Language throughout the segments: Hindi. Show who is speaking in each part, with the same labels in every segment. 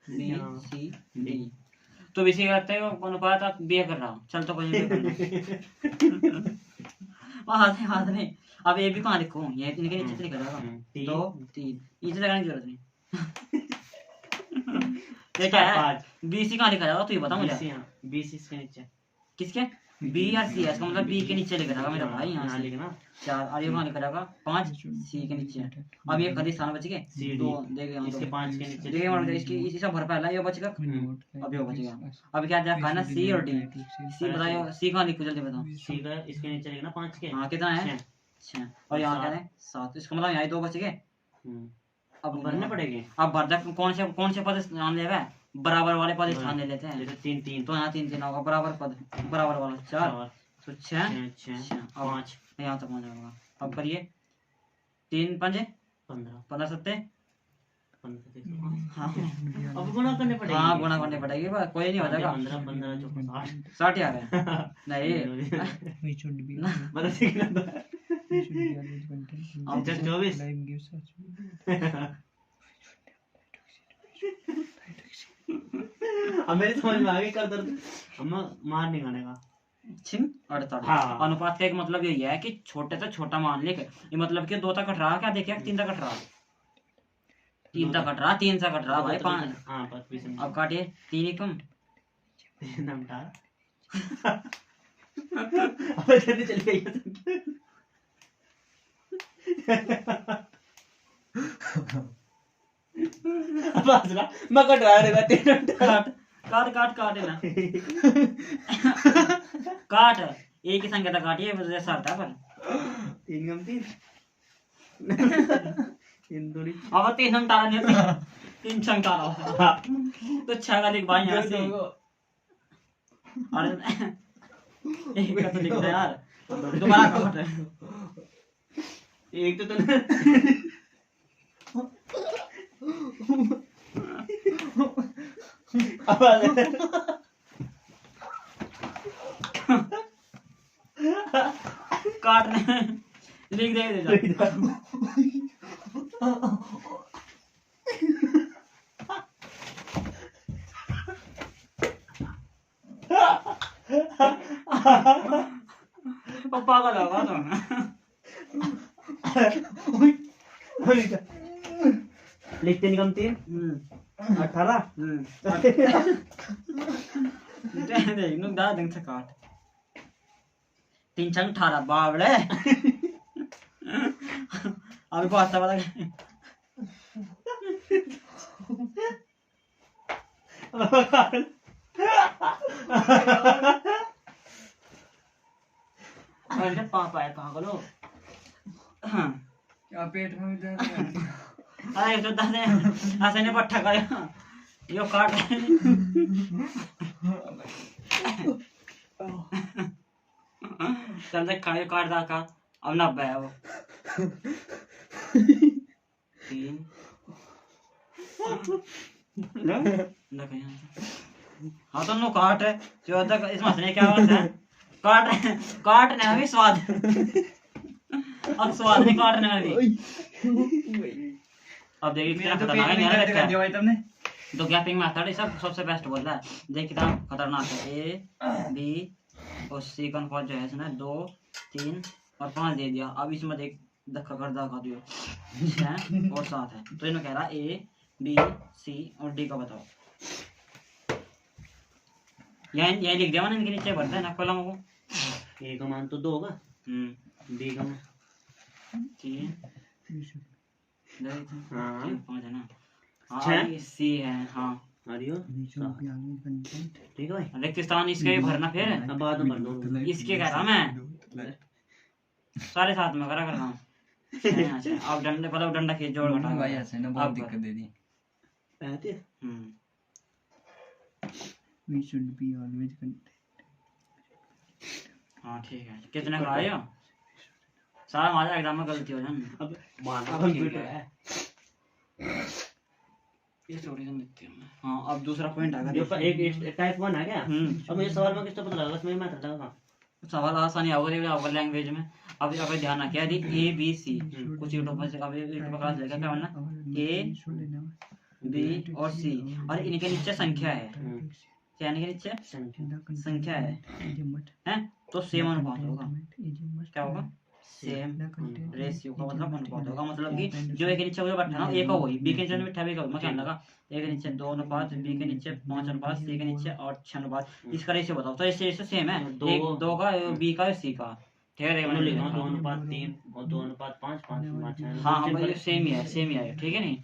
Speaker 1: B C D. तो इसी करते हो अनुपात आप बी कर रहा हूँ। चल तो कोई हाथ नहीं। अब ए भी कहाँ लिखूं? ये इनके नीचे से लिखा जाएगा। 2 3 इसे लगाने की जरूरत नहीं। ये क्या है? बी सी कहाँ लिखा जाएगा तू ये बता मुझे।
Speaker 2: बी सी इसके नीचे
Speaker 1: किसके? बी या सी? इसका मतलब बी के नीचे लिखा जाएगा मेरा भाई। यहाँ से लिखना 4 और ये कहाँ लिखा जाएगा 5 सी के नीचे। अब ये खाली स्थान बच गए 2। देखिए
Speaker 2: इसके 5 के नीचे
Speaker 1: देखिए मतलब इसकी इसका भर पहला ये बचेगा। अब ये बचेगा। अब क्या जाएगा ना सी और डी। सी बताओ सी कहाँ लिखो जल्दी बताओ।
Speaker 2: सी का इसके नीचे लिखना 5 के।
Speaker 1: हाँ कितना है? 6 और यहाँ क्या है 7। इसका मतलब यहाँ 2 बच गए। अब भरने पड़ेंगे। अब भर कौन से पद स्थान ले रहा है? बराबर वाले पद स्थान ले लेते हैं। 3 तो यहाँ 3 होगा बराबर पद। बराबर वाला 4 तो 6 5 यहाँ तक पहुँच जाएगा। अब करिए 3 5 15 15 7 अब गुणा करने पड़ेगी। हाँ गुणा करने पड़ेगी कोई नहीं हो जाएगा। 15 15 60 आ गए। नहीं 24 अब मेरी समझ में आ गई कर दर्द हम मार नहीं खाने का। 48 हाँ। अनुपात का एक मतलब यही है कि छोटे से छोटा मान ले। ये मतलब कि 2 तक कट रहा क्या देखिए 3 तक कट रहा 3 तक कट रहा 3 से कट रहा भाई 5। हाँ अब काटिए 3 ही कम नाम डाल। अब जल्दी चल गई। अब आसरा मैं कट रहा है 3 काट ना काट एक ही संख्या तक काटिए मुझे सारता पर 3 कम 3 थोड़ी अब 3 हम तारा नहीं होती 3 छंग तारा तो 6 का लिख भाई यहाँ से। अरे एक का तो लिख दे यार दोबारा काट एक तो तूने काटने लिख दे पागल होगा तो लिखते निकम 3 18 ढंग से काट 3 छंग 18 बावड़े अभी बहुत पता पापा है कहाँ बोलो
Speaker 3: क्या पेट में दर्द है?
Speaker 1: अरे तो दादे ऐसे नहीं पट्टा का यो काट चल देख खायो काट दा का अब 90 है वो 3 देखो यहाँ हाँ तो नो काट है जो तक इसमें से क्या बात है काटने में भी स्वाद अब स्वाद नहीं काटने में भी। अब देखिए कितना खतरनाक है भाई तुमने तो गैपिंग मेथड सब सबसे बेस्ट बोल रहा है। देख कितना खतरनाक है। ए बी और सी का अनुपात जो है इसने 2 3 और 5 दे दिया। अब इसमें देख धक्का कर दिया 6 और 7 है तो इन्होंने कह रहा ए बी सी और डी का बताओ। यही लिख दिया मैंने इनके नीचे भरते हैं ना कॉलम को। ए का मान तो 2 होगा बी का मान 3 हाँ 5 है ना हाँ सी है हाँ ठीक है भाई। रिक्त स्थान इसके भी भरना फिर बाद में भर दो इसके कह रहा मैं सारे साथ में करा कर रहा हूँ। अब डंडे मतलब डंडा खींच जोड़ घटा
Speaker 3: भाई ऐसे ना बहुत दिक्कत दे दी। We should be always content.
Speaker 1: हाँ ठीक है कितने का आया सारा हमारा एग्जाम में गलती हो जाए। अब कंप्यूटर है ये थोड़ी सी लिखती हूँ। हाँ अब दूसरा पॉइंट आ गया एक टाइप 1 है क्या। अब मुझे सवाल में किसको पता लगा इसमें मैं था सवाल आसानी होगा लैंग्वेज में। अब अगर ध्यान रखिए यदि ए बी सी कुछ यूट्यूब पर से यूट्यूब क्लास लेकर क्या बनना ए बी और सी, और इनके नीचे संख्या है, क्या इनके नीचे संख्या है, तो सेम अनुपात होगा, क्या होगा, सेम रेशियो का मतलब अनुपात होगा, मतलब कि जो एक के नीचे जो बैठा ना एक का वही, बी के नीचे बैठा भी का वही, मतलब लगा एक के नीचे 2 अनुपात, बी के नीचे 5 अनुपात, सी के नीचे 8 अनुपात, इसका रेशियो बताओ, तो इससे सेम है, एक 2 का बी का सी का, ठीक है,
Speaker 2: दोनों लिखा 2:3 और 2:5, 5:6।
Speaker 1: हाँ हाँ भाई सेम ही है, सेम ही है, ठीक है नहीं,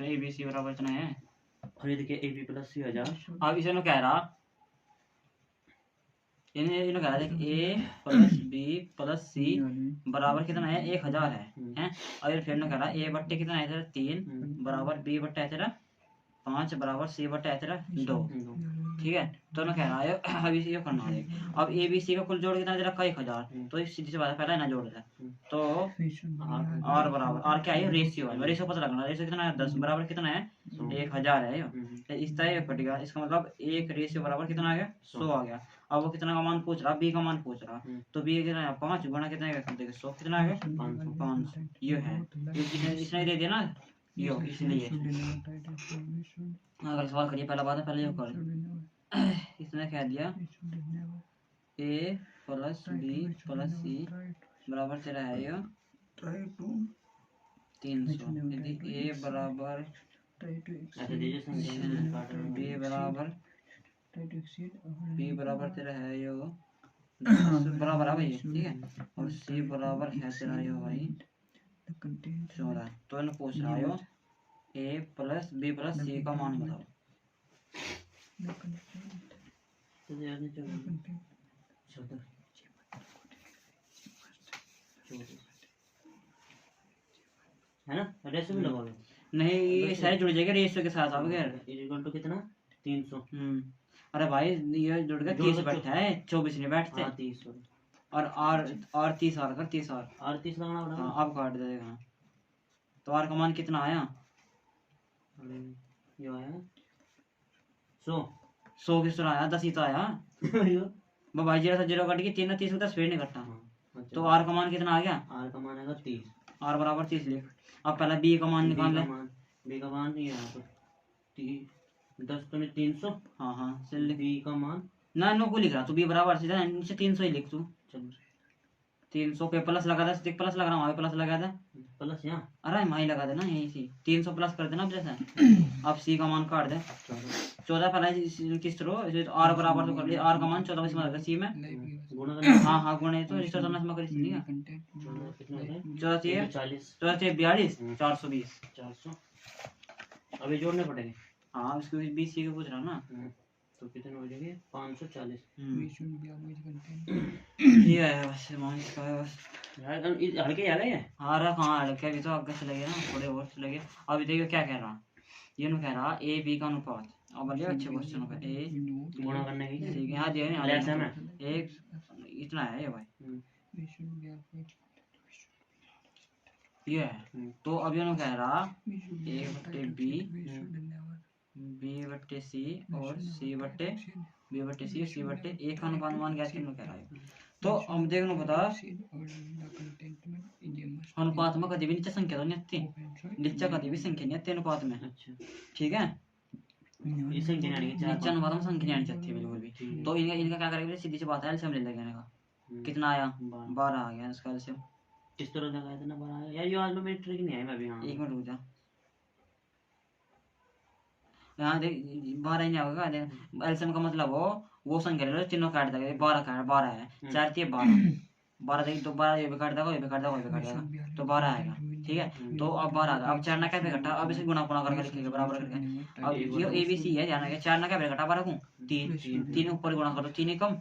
Speaker 1: ए बी सी बराबर इतना है,
Speaker 2: और ये देखिए AB + C हो जाए।
Speaker 1: अब इसे कह रहा इन्हें कह रहा है A + B + C बराबर कितना है, 1000 है, और ये फिर कह रहा A बट्टे कितना है तेरा 3 बराबर B बट्टा है तेरा 5 बराबर C बट्टा है तेरा 2, ठीक है, तो ना कह रहा है अब इसे ये करना है, अब A B C का कुल जोड़ कितना दे रखा है 1000, तो इस सीधी सी बात है पहला ना जोड़ दे, तो R बराबर R क्या है, रेशियो है, रेशियो पता लगना, रेशियो कितना है 10 बराबर कितना है 1000 है, इस तरह ये कटेगा, इसका मतलब एक रेशियो बराबर कितना आ गया 100 आ गया, अब वो कितना का मान पूछ रहा, बी का मान पूछ रहा, तो बी कितना है 5 गुणा कितना है 100 कितना आ गया 500, ये है, इसने दे दिया ना यो, इसलिए अगर सवाल करिए पहला बात है पहले यो कर, इसने कह दिया A + B + C बराबर तेरा है यो 300, यदि A बराबर
Speaker 2: ऐसे दीजिए संख्या
Speaker 1: B बराबर तेरा है यो 10 बराबर है भाई, ठीक है, और C बराबर है तेरा यो भाई 14, तो इन्हें पूछ रहा है A + B + C का मान बताओ,
Speaker 2: तो याद नहीं चल 14 है ना, रेशियो भी लगाओगे,
Speaker 1: नहीं ये सारे जुड़ जाएगा रेशियो के साथ, अब यार
Speaker 2: इक्वल टू कितना 300,
Speaker 1: अरे भाई ये जुड़ गया 30 बैठा है 24 नहीं बैठते,
Speaker 2: हाँ 30
Speaker 1: और 30 और कर 30 और
Speaker 2: 38 लगाना पड़ेगा,
Speaker 1: हाँ अब काट देगा, तो आर का मान कितना आया,
Speaker 2: ये आया 100
Speaker 1: किस तरह आया 10 ही तो आया, भाई 0 से 0 कट के 3 30 10 फिर नहीं कटता, तो आर का मान कितना आ गया,
Speaker 2: आर का मान आएगा 30,
Speaker 1: आर बराबर 30 लिख, अब पहले बी का मान निकाल ले,
Speaker 2: बी का मान ये यहाँ पर 10 तो 300,
Speaker 1: हाँ हाँ चल लिख,
Speaker 2: बी का मान
Speaker 1: ना नो को लिख रहा तू बी बराबर सीधा नीचे 300 ही लिख तू,
Speaker 2: चलो
Speaker 1: 300 पे प्लस लगा दे, देख प्लस लगा रहा हूँ प्लस लगा दे,
Speaker 2: प्लस यहाँ,
Speaker 1: अरे माही लगा देना यही सी 300 प्लस कर देना, अब जैसे अब सी का मान काट दे 14 पहले किस तरह आर बराबर तो कर लिया, आर का मान 14 इसमें लगा सी में
Speaker 2: गुणा करना,
Speaker 1: हाँ हाँ गुणे तो इस 14 में कर लिया,
Speaker 2: कितना हो गया
Speaker 1: 14
Speaker 2: 40
Speaker 1: 42 420,
Speaker 2: 400, अभी जोड़ने पड़ेंगे,
Speaker 1: हाँ उसको बीसी का पूछ रहा ना,
Speaker 2: तो कितने हो जाएंगे 540,
Speaker 1: ये है बस मान इसका है बस,
Speaker 2: यार हल्के आ गए,
Speaker 1: हाँ रहा कहाँ हल्के, अभी तो आगे चले गए ना थोड़े और चले गए, अभी देखियो क्या कह रहा, ये नु कह रहा ए बी का अनुपात, अब बोलिए अच्छे क्वेश्चन का ए
Speaker 2: गुणा करने की
Speaker 1: ठीक है, हाँ दिया नहीं
Speaker 2: लेस है ना,
Speaker 1: एक इतना है ये भाई, ये है, तो अब ये नु कह रहा ए बट्टे बी बट्टे सी और सी बट्टे बी बट्टे सी बट्टे एक का अनुपात मान गया किन्नु कह रहा है, तो हम देखनो बता अनुपात में कभी भी नीचे संख्या तो नहीं आती, नीचे कभी भी संख्या नहीं आती अनुपात में,
Speaker 2: अच्छा
Speaker 1: ठीक है,
Speaker 2: ये संख्या नहीं
Speaker 1: नीचे अनुपात में संख्या नहीं आनी चाहिए बिल्कुल भी, तो इनका क्या करेंगे सीधी सी बात है एलसीएम ले लेंगे इनका, कितना आया 12 आ गया इसका एलसीएम,
Speaker 2: किस तरह लगाया था ना 12 यार, ये आज में मेरी ट्रिक नहीं आई, मैं भी हाँ
Speaker 1: एक मिनट रुक जा, यहाँ देख 12 ही नहीं होगा, एलसीएम का मतलब वो संख्या ले लो तीनों काट देगा, 12 है 4 थी 12 देखिए, तो 12 ये भी काट देगा ये भी काट देगा ये भी काट देगा, तो 12 आएगा, ठीक है, तो अब 12 आ गया, अब 4 ना क्या घटा, अब इसे गुणा गुणा करके लिखेंगे बराबर करके, अब ये एबीसी है ध्यान रखिए, 4 ना क्या घटा 12 को 3 ऊपर गुणा करो 3 एकम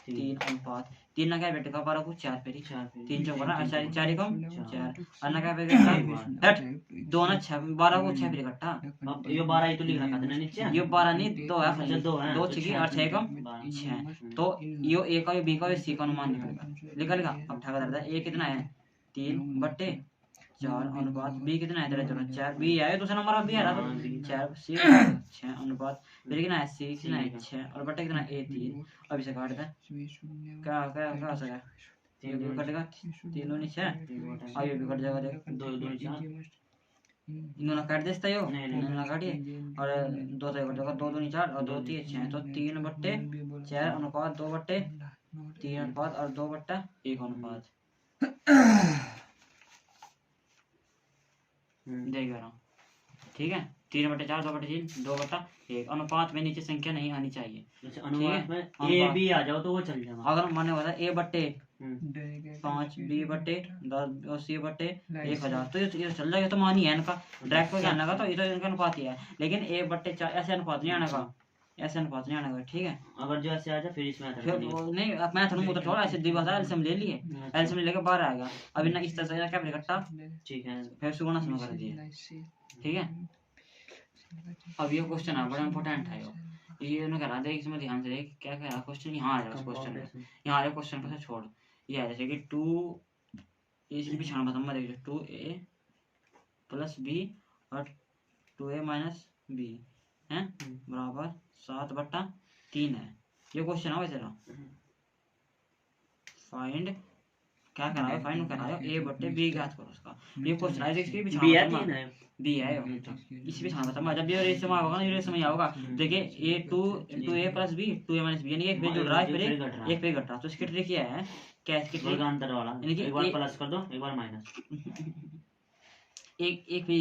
Speaker 1: 3 अनुपात 3 ना क्या बेटा 12 को 4 पेरी 3 चौक बना 4 एकम 4 अन्ना क्या बेटा हट 2 ना 6 12 को 6 पेरी घटा,
Speaker 2: अब ये 12 ही तो लिख रखा था ना नीचे,
Speaker 1: ये 12 नहीं 2 है,
Speaker 2: अच्छा 2 है
Speaker 1: 2 6 और 6 एकम 6, तो यो ए का यो बी का यो सी का अनुमान निकलेगा, अब ठगा दर्द है, ए कितना है 3 बट्टे 4 अनुपात बी कितना है तेरा 4 बी है दूसरा नंबर बी है 4 सी 6 अनुपात फिर कितना है सी कितना है 6 और बट्टे कितना है ए 3, अब इसे काट दे क्या क्या क्या हो सका, ये भी कटेगा 3 दूनी 6 और ये भी कट जाएगा देख
Speaker 2: 2 2 4
Speaker 1: इन दोनों काट देता यो
Speaker 2: नहीं,
Speaker 1: इन दोनों काटिए और 2 से कटेगा 2 दूनी 4 और 2 3 6 तो 3/4 अनुपात 2/3 अनुपात और 2/1 अनुपात देख रहा हूँ। ठीक है 3/4 2/3 2/1 अनुपात में नीचे संख्या नहीं आनी चाहिए।
Speaker 2: जैसे अनुपात में
Speaker 1: अनुपात।
Speaker 2: ए बी आ जाओ तो वो चल जाएगा।
Speaker 1: अगर मैंने बोला A/5
Speaker 3: 5
Speaker 1: B/10 और C/1000 तो ये चल जाएगा तो मान ही है इनका डायरेक्ट को क्या आने का तो ये तो इनका अनुपात ही है लेकिन A/4 ऐसे अनुपात नहीं आने का ऐसे अनुपात नहीं आने का। ठीक है
Speaker 2: अगर जो ऐसे आ जाए फिर इसमें
Speaker 1: फिर वो नहीं अब मैं थोड़ा तो थोड़ा ऐसे दिवस एल्सियम ले लिए एल्सियम लेके बाहर आएगा अभी ना इस तरह से क्या इकट्ठा
Speaker 2: ठीक है।
Speaker 1: फिर से गुणा शुरू कर दिए। ठीक है अब ये क्वेश्चन है बड़ा इंपॉर्टेंट है ये उन्होंने कह रहा था इसमें ध्यान से देख क्या कह रहा क्वेश्चन यहाँ आ जाएगा क्वेश्चन में यहाँ आ जाए क्वेश्चन को छोड़ ये है जैसे कि 2 इसकी भी छान बताऊँ मैं देख 2A + B और 2A - B है बराबर 7/3 है। ये क्वेश्चन है वैसे फाइंड क्या करा है फाइंड करा है A/B ज्ञात करो उसका ये क्वेश्चन है इसकी भी
Speaker 2: बी है
Speaker 1: छान
Speaker 2: 3 है
Speaker 1: बी है इसी भी छान बता जब ये रेस में होगा ना ये रेस में होगा देखिए A + B 2A - B यानी एक पे जुड़ रहा है फिर एक पे घट रहा तो इसकी ट्रिक क्या है क्या इसकी ट्रिक
Speaker 2: वर्गांतर वाला
Speaker 1: यानी कि
Speaker 2: एक बार प्लस कर दो एक बार माइनस
Speaker 1: एक भी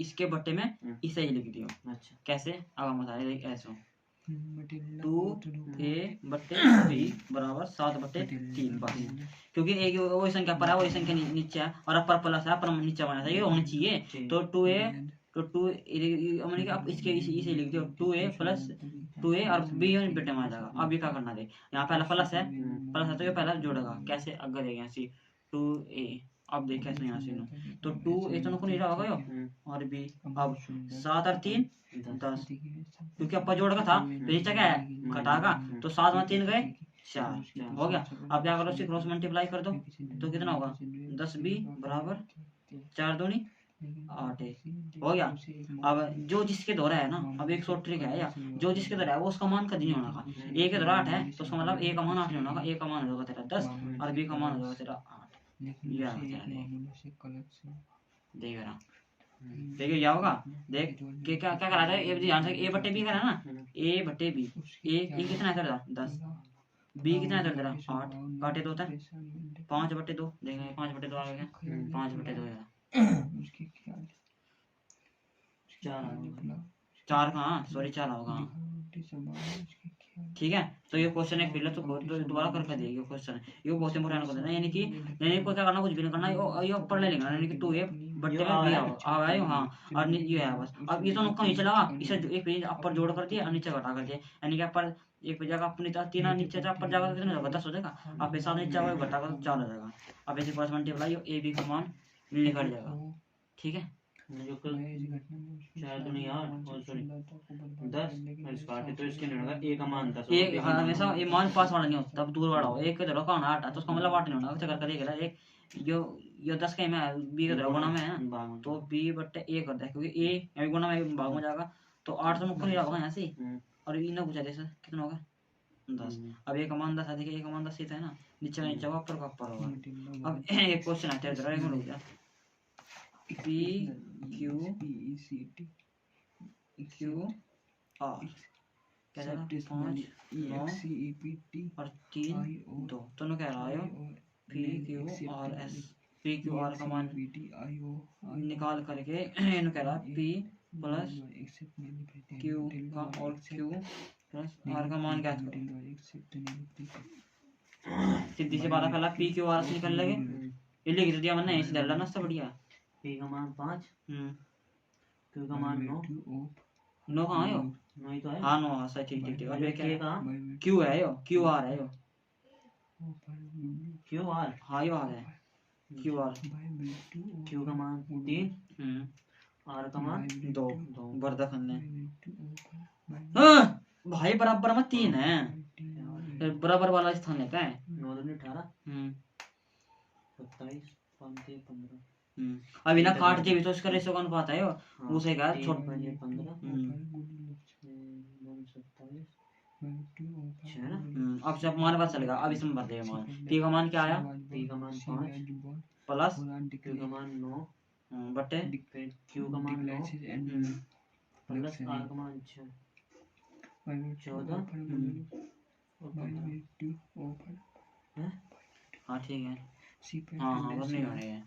Speaker 1: इसके बट्टे में इसे ही लिख दियो।
Speaker 2: अच्छा
Speaker 1: कैसे अब हम बता रहे ऐसे 2A/B बराबर 7/3 बस क्योंकि एक वही संख्या पर है वही संख्या नीचे है और अपर प्लस है अपर नीचे बना चाहिए होना चाहिए तो 2A तो 2 मैंने कहा आप इसके इसे लिख दियो 2A + 2A और B बेटे में आ जाएगा। अब ये क्या करना दे यहाँ पहला प्लस है तो ये पहला जोड़ेगा कैसे अगर देगा ऐसी 2A अब देख कैसे यहाँ से तो 2A तो नहीं रहा होगा यो और B अब 7 और 3 10 क्योंकि अपर जोड़ का था नीचे क्या है घटागा तो 7 में 3 गए 4 हो गया। अब क्या करो इसे क्रॉस मल्टीप्लाई कर दो तो कितना होगा 10B बराबर 4 दूनी 8 हो गया। अब जो जिसके द्वारा है ना अब एक सौ ट्रिक है या जो जिसके द्वारा है वो उसका मान कभी नहीं होना का A के द्वारा 8 है तो उसका मतलब A का मान 8 नहीं होना का A का मान होगा तेरा 10 और B का मान होगा तेरा 8 देख रहा देखिए क्या होगा देख क्या क्या क्या करा था ये ध्यान से A/B करा ना A/B A कितना है तेरा 10 B कितना है तेरा 8 काटे 2 था 5/2 देखेंगे 5/2 आ गया 5/2 चार कहाँ सॉरी 4 होगा। ठीक है तो ये क्वेश्चन एक फिर तो दोबारा करके देगी क्वेश्चन ये बहुत इंपॉर्टेंट क्वेश्चन है यानी कि को क्या करना कुछ भी नहीं करना ये ऊपर ले लेना यानी कि 2A बट्टे में B आए हाँ और ये है बस। अब ये तो नुक्का नीचे लगा इसे एक पेज ऊपर जोड़ कर दिया और नीचे घटा कर दिया यानी कि ऊपर एक पे जगह अपनी तीन नीचे ऊपर जाकर कितना होगा 10 हो जाएगा। अब साथ नीचे घटा कर 4 हो जाएगा। अब ऐसे क्रॉस मल्टीप्लाई AB का मान निकल जाएगा। ठीक है
Speaker 2: जो कल शायद नहीं यार और सॉरी 10 इस काटे तो इसके नहीं होगा A का मान 10
Speaker 1: एक हमेशा ये मान पास वाला नहीं होता तब दूर वाला हो एक के तरह का 8 तो उसका मतलब 8 नहीं होना चक्कर कर देगा एक यो 10 का में B के तरह गुना में है तो B/A करता है क्योंकि A गुना में भाग में जाएगा तो 8 तो नुक्कड़ नहीं होगा यहाँ से और ये ना पूछा जैसे कितना होगा 10। अब A का मान 10 है देखिए A का मान 10 ही था ना नीचे का नीचे ऊपर का ऊपर होगा। अब एक क्वेश्चन आता है जरा एक मिनट रुक जा P Q R क्या जाएगा 5 9 और 3 2 दोनों कह रहा है P Q R S P Q R का मान निकाल करके इन्होंने कह रहा P + Q का और Q + R का मान क्या सीधी सी बात पहला P Q R से निकल लगे ये लिख दिया मैंने ऐसे डालना ना सब बढ़िया
Speaker 2: P का मान 5 Q का मान
Speaker 1: 9 कहाँ है यो
Speaker 2: 9 तो है
Speaker 1: हाँ 9 सही ठीक ठीक ठीक अब ये क्या
Speaker 2: K का
Speaker 1: Q है यो Q R है यो
Speaker 2: Q R
Speaker 1: हाँ यो R है Q R
Speaker 2: Q का मान 3 R का मान
Speaker 1: 2 बर्दा खन्ने हाँ भाई बराबर में 3 है बराबर वाला स्थान लेता है
Speaker 2: 9 2 18 27 5 15
Speaker 1: अभी ना काट के भी तो इसका रेशो कौन पाता है उसे क्या छोड़
Speaker 2: 15
Speaker 1: अब से हमारे पास चलेगा अब इसमें भर देगा मान P का मान क्या आया
Speaker 2: P का मान 5
Speaker 1: प्लस
Speaker 2: Q का मान 9
Speaker 1: बटे
Speaker 2: फिर क्यू का मान 9 प्लस आर का मान 6 14
Speaker 1: हाँ ठीक है हाँ हाँ बस नहीं होने हैं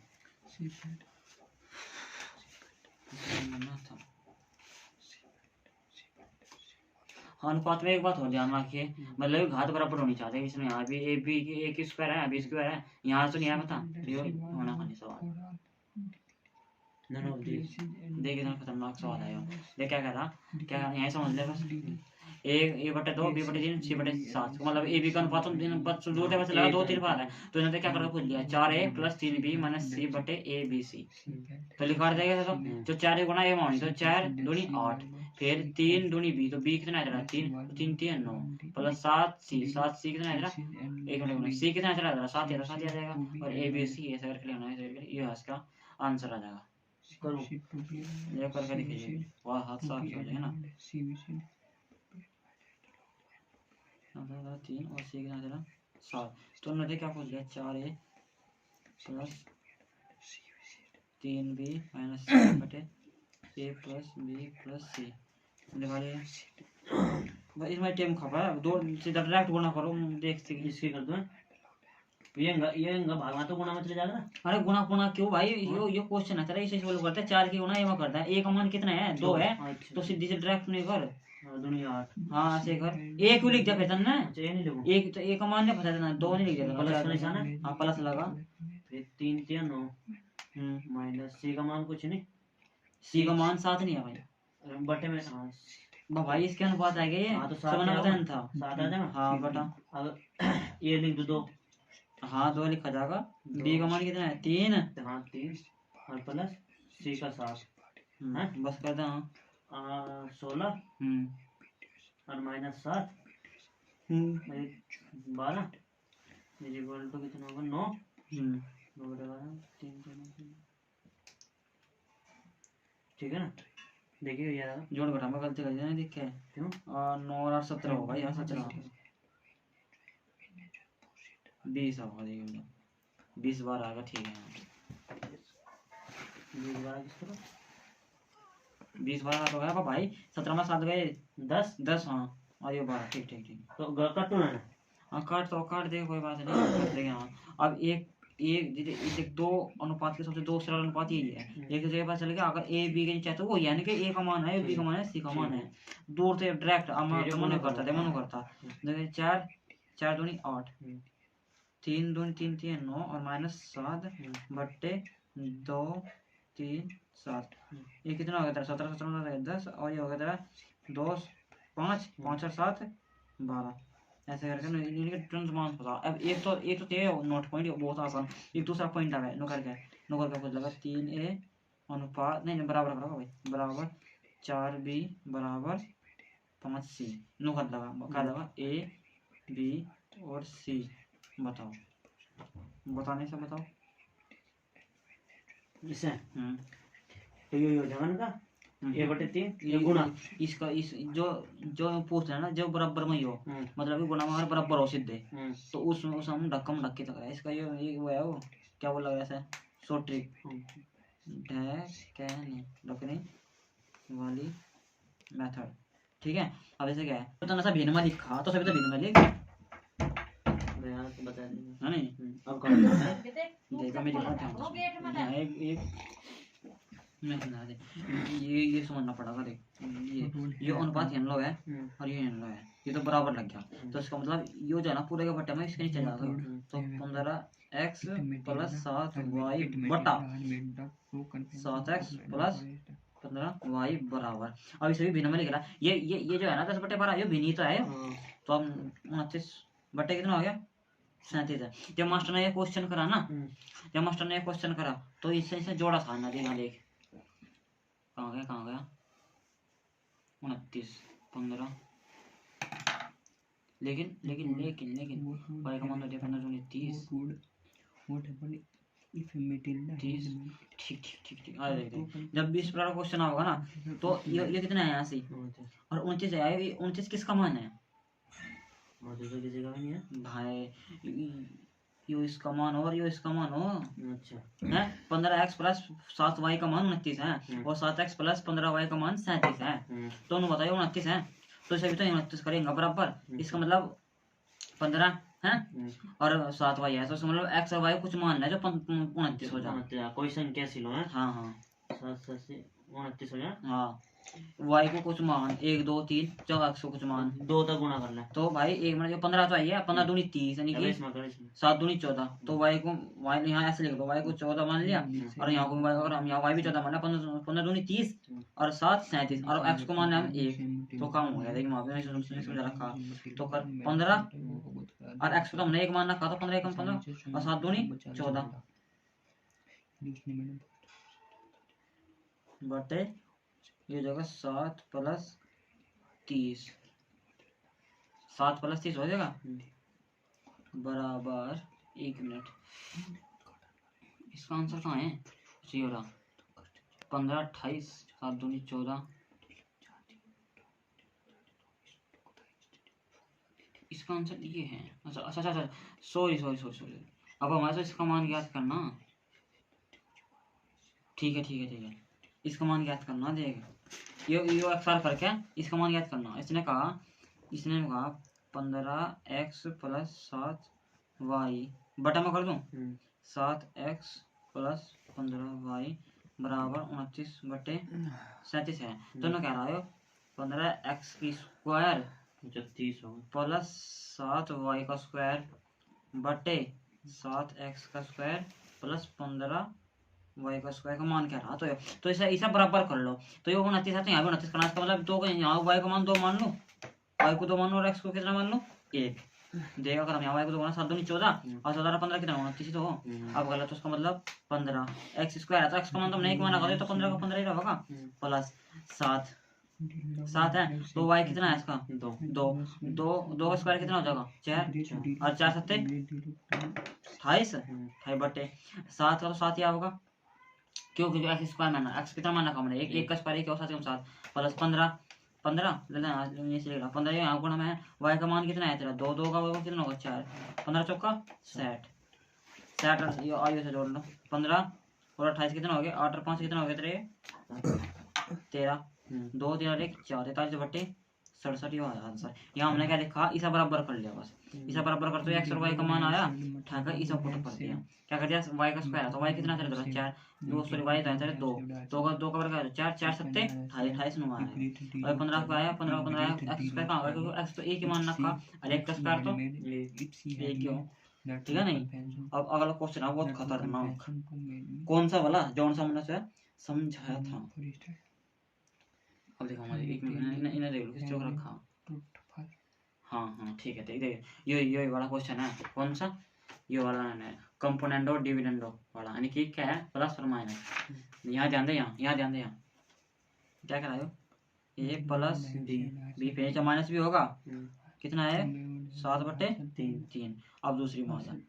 Speaker 1: हाँ अनुपात में एक बात और ध्यान रखिए मतलब घात बराबर होनी चाहिए इसमें यहाँ भी ए बी एक स्क्वायर है बी स्क्वायर है यहाँ तो नहीं है पता तो ये होना खाली सवाल देखिए ना खतरनाक सवाल है देख क्या कह रहा क्या यहाँ समझ ले बस ए बटे 2 बी बटे 3 सी बटे 7 मतलब ए बी का अनुपात दो बच लगा 2 3 बार है तो इन्होंने क्या करके भूल लिया 4a + 3b - c बटे a b c तो लिखा जाएगा तो जो 4 गुना a मानी तो 4 दूनी 8 फिर 3 दूनी b तो b कितना आएगा 3 3 3 9 प्लस 7 c कितना आएगा एक मिनट c कितना आएगा 7 आ जाएगा और a b c ऐसा करके लेना है ये इसका आंसर आ जाएगा करो ये करके लिखिए वाह हाथ साफ हो जाएगा ना 3 और सी कितना चला 7 तो उन्होंने क्या पूछ लिया 4a + 3b - c बटे a + b + c लिखा लिया भाई इसमें टाइम खपा है दो सीधा डायरेक्ट गुणा करो देखते
Speaker 2: इसकी कर दो ये भागना तो गुणा में चले जाएगा ना
Speaker 1: अरे गुणा क्यों भाई ये क्वेश्चन है तेरा इसे सॉल्व करते हैं 4 की गुणा ये में करता है a का मान कितना है 2 है तो सीधी से डायरेक्ट नहीं कर
Speaker 2: दुनिया 8
Speaker 1: हाँ ऐसे कर एक क्यों लिख दिया फिर ना
Speaker 2: ये नहीं लिखूं
Speaker 1: एक तो एक का मान नहीं पता था 2 नहीं लिख दिया
Speaker 2: प्लस का निशान है
Speaker 1: हाँ प्लस लगा
Speaker 2: फिर 3 3 9 माइनस सी का मान कुछ नहीं
Speaker 1: सी का मान 7 नहीं है भाई
Speaker 2: बटे में हाँ
Speaker 1: भाई इसके अनुपात आ गए
Speaker 2: हाँ तो
Speaker 1: 7 बता था
Speaker 2: 7 आ जाएगा
Speaker 1: हाँ बटा
Speaker 2: अब ये लिख दो 2
Speaker 1: हाँ 2 लिखा जाएगा बी का मान कितना है 3
Speaker 2: हाँ 3 और प्लस सी का 7
Speaker 1: बस कर दो
Speaker 2: 16 और -7 12 इक्वल टू कितना होगा 9 ठीक है ना देखिए यार
Speaker 1: जोड़ घटा में गलती कर दी ना देख के
Speaker 2: क्यों
Speaker 1: 9 और 17 होगा यहाँ 17 20 होगा देखिए 20 बार आएगा ठीक है
Speaker 2: 20 बार किस तरह
Speaker 1: 20 बार आ तो गया भाई 17 में 7 गए 10 हाँ और ये 12 ठीक ठीक ठीक
Speaker 2: तो कटो ना
Speaker 1: हाँ काट दे कोई बात नहीं काट देंगे हाँ अब एक दो अनुपात के सबसे दो सरल अनुपात यही है एक जगह पता चल गया अगर ए बी के नीचे है तो वो यानी कि ए का मान है बी का मान है सी का मान है दूर से डायरेक्ट मनो करता देखिए 4 दूनी 8 3 दूनी 3 3 9 और -7 बट्टे 2 3 7 ये कितना हो गया तेरा 17 17 10 और ये हो गया तेरा 2 5 5 और 7 12 ऐसे करके इनके तुरंत मान पता अब एक तो थे नोट पॉइंट बहुत आसान एक दूसरा पॉइंट आ गया नो करके कुछ लगा 3a अनुपात नहीं बराबर भाई बराबर 4b बराबर 5c नो कर लगा क्या लगा a b और c बताओ बताने से बताओ
Speaker 2: इसे तो ये हो जाएगा ना ये बटे 3 ये गुणा
Speaker 1: इसका इस जो पूछ रहा है ना जो बराबर में ही हो मतलब कि गुणा में हमारे बराबर हो सीधे तो उस हम धक्कम धक्के लग रहा है इसका ये वो है वो क्या वो लग रहा है शॉर्ट ट्रिक ढकने वाली मेथड ठीक है अब ऐसे क्या है तो ना भिन्न में लिखा तो सभी तो भिन्न में लिख
Speaker 2: बता देंगे
Speaker 1: है नहीं
Speaker 2: अब कर
Speaker 1: देखो मेरी बात है एक मैं सुना दे ये समझना पड़ेगा देख ये अनुपात इन लो है और ये इन लो है ये तो बराबर लग गया तो इसका मतलब ये जो है ना पूरे का बट्टा में इसके नीचे जाएगा तो 15x + 7y बटा 7x + 15y बराबर अब इसे भी भिन्न में लिख रहा है ये जो है ना 10/12 ये भिन्न तो है तो हम 29 बट्टे कितना हो गया 37 है जब मास्टर ने ये क्वेश्चन करा ना जब मास्टर ने ये क्वेश्चन करा तो इससे जोड़ा था ना देख कहाँ गया 29 15 लेकिन y का मान तो 15 दूनी 30 ठीक आ देखते जब 20 प्रकार क्वेश्चन होगा ना तो ये कितना है यहाँ से और 29 है 29 किसका मान है भाई यो इसका मान हो और यो इसका मान हो
Speaker 2: अच्छा
Speaker 1: है। 15x प्लस 7y का मान 29 है और 7x प्लस 15y का मान 37 है। दोनों बताइए 29 है, तो इसे भी तो 29 करेंगे बराबर। इसका मतलब 15 है और 7y है, तो इसका मतलब x और y कुछ मान है जो 29 हो जाए।
Speaker 2: कोई संख्या सी लो है।
Speaker 1: हाँ हाँ
Speaker 2: 7 से 29 हो जाए।
Speaker 1: हाँ, y को कुछ मान 1 2 3 4 x को कुछ मान
Speaker 2: 2 तक गुणा कर ले।
Speaker 1: तो भाई एक मिनट, जो 15 तो आई है, 15 दूनी 30 यानी कि 7 दूनी 14, तो y को y यहाँ ऐसे लिख दो, y को 14 मान लिया और यहाँ को और हम यहाँ y भी 14 माना, 15 दूनी 30 और 7 37 और x को माना हम 1, तो कम हो गया। देखिए वहाँ पे समझा रखा तो कर 15 और x को तो हमने 1 मान रखा, तो 15 कम 15 और 7 दूनी 14 बटे ये जगह 7 प्लस 30, 7 प्लस 30 हो जाएगा बराबर 1 मिनट। इसका आंसर कहाँ है? जी हो रहा 15 28 7 दूनी 14, इसका आंसर ये है। अच्छा अच्छा अच्छा सॉरी सॉरी सॉरी सॉरी, अब हमारे तो इसका मान ज्ञात करना। ठीक है ठीक है ठीक है, इसका मान ज्ञात करना। देख यो अक्सर फर्क है, इसका मान ज्ञात करना। इसने कहा 15x प्लस 7y बटा में कर दूं 7x प्लस 15y बराबर 29 बटे 37 है। तो मैं कह रहा हूँ 15x की स्क्वायर
Speaker 2: 30 हो
Speaker 1: प्लस 7y का स्क्वायर बटे 7x का स्क्वायर प्लस 15y का स्क्वायर का मान क्या रहा। तो इसे इसे बराबर कर लो, तो ये 29 है तो यहाँ भी 29 करना। इसका मतलब 2 यहाँ y का मान 2 मान लो, y को 2 मान लो और x को कितना मान लो 1 देगा। अगर हम यहाँ y को 2 माना 7 दूनी 14 और 14 15 कितना 29 तो हो। अब गलत, तो उसका मतलब 15 x स्क्वायर है तो x का मान तो हमने 1 माना कर, तो 15 का 15 ही रहेगा प्लस 7 है। तो y कितना है इसका 2 का स्क्वायर कितना हो जाएगा 4 और 4 सत्ते 28 बटे 7 का तो 7 ही आएगा क्योंकि जो एक्स स्क्वायर माना, एक्स कितना माना हमने 1 का स्क्वायर 1 और 7 प्लस 15 15 यहाँ गुणा में y का मान कितना है तेरा 2 2 का कितना होगा 4 15 चौका 60 आयु से जोड़ लो 15 और 28 कितना हो गया 8 और 5 कितना हो गया तेरे 13 2 3 और 1 4 43 बटे 67 ये आया आंसर। यहाँ हमने क्या लिखा इसा बराबर कर लिया, बस इसा बराबर कर तो एक्स और वाई का मान आया ठाकर इसा पुट कर दिया। क्या कर दिया वाई का स्क्वायर तो वाई कितना तेरा 4 2 सॉरी वाई था तेरे 2 2 का वर्ग 4 4 सत्ते 28 नु आया और 15 का आया 15 15 एक्स स्क्वायर कहां गया क्योंकि एक्स तो एक ही मान रखा और एक का स्क्वायर तो एक क्यों ठीक है। नहीं अब अगला क्वेश्चन है बहुत खतरनाक, कौन सा वाला जौन सा हमने से समझाया था। अब देखो हमारे एक मिनट इन्हें देख लो किस तरह रखा। हाँ हाँ ठीक है देख ये वाला क्वेश्चन है कौन सा ये वाला है कंपोनेंट और डिविडेंडो वाला, यानी कि क्या है प्लस और माइनस। यहाँ ध्यान दे यहाँ ध्यान दे यहाँ क्या करा हो ए प्लस बी फिर माइनस भी होगा कितना है 7 बटे 3। अब दूसरी model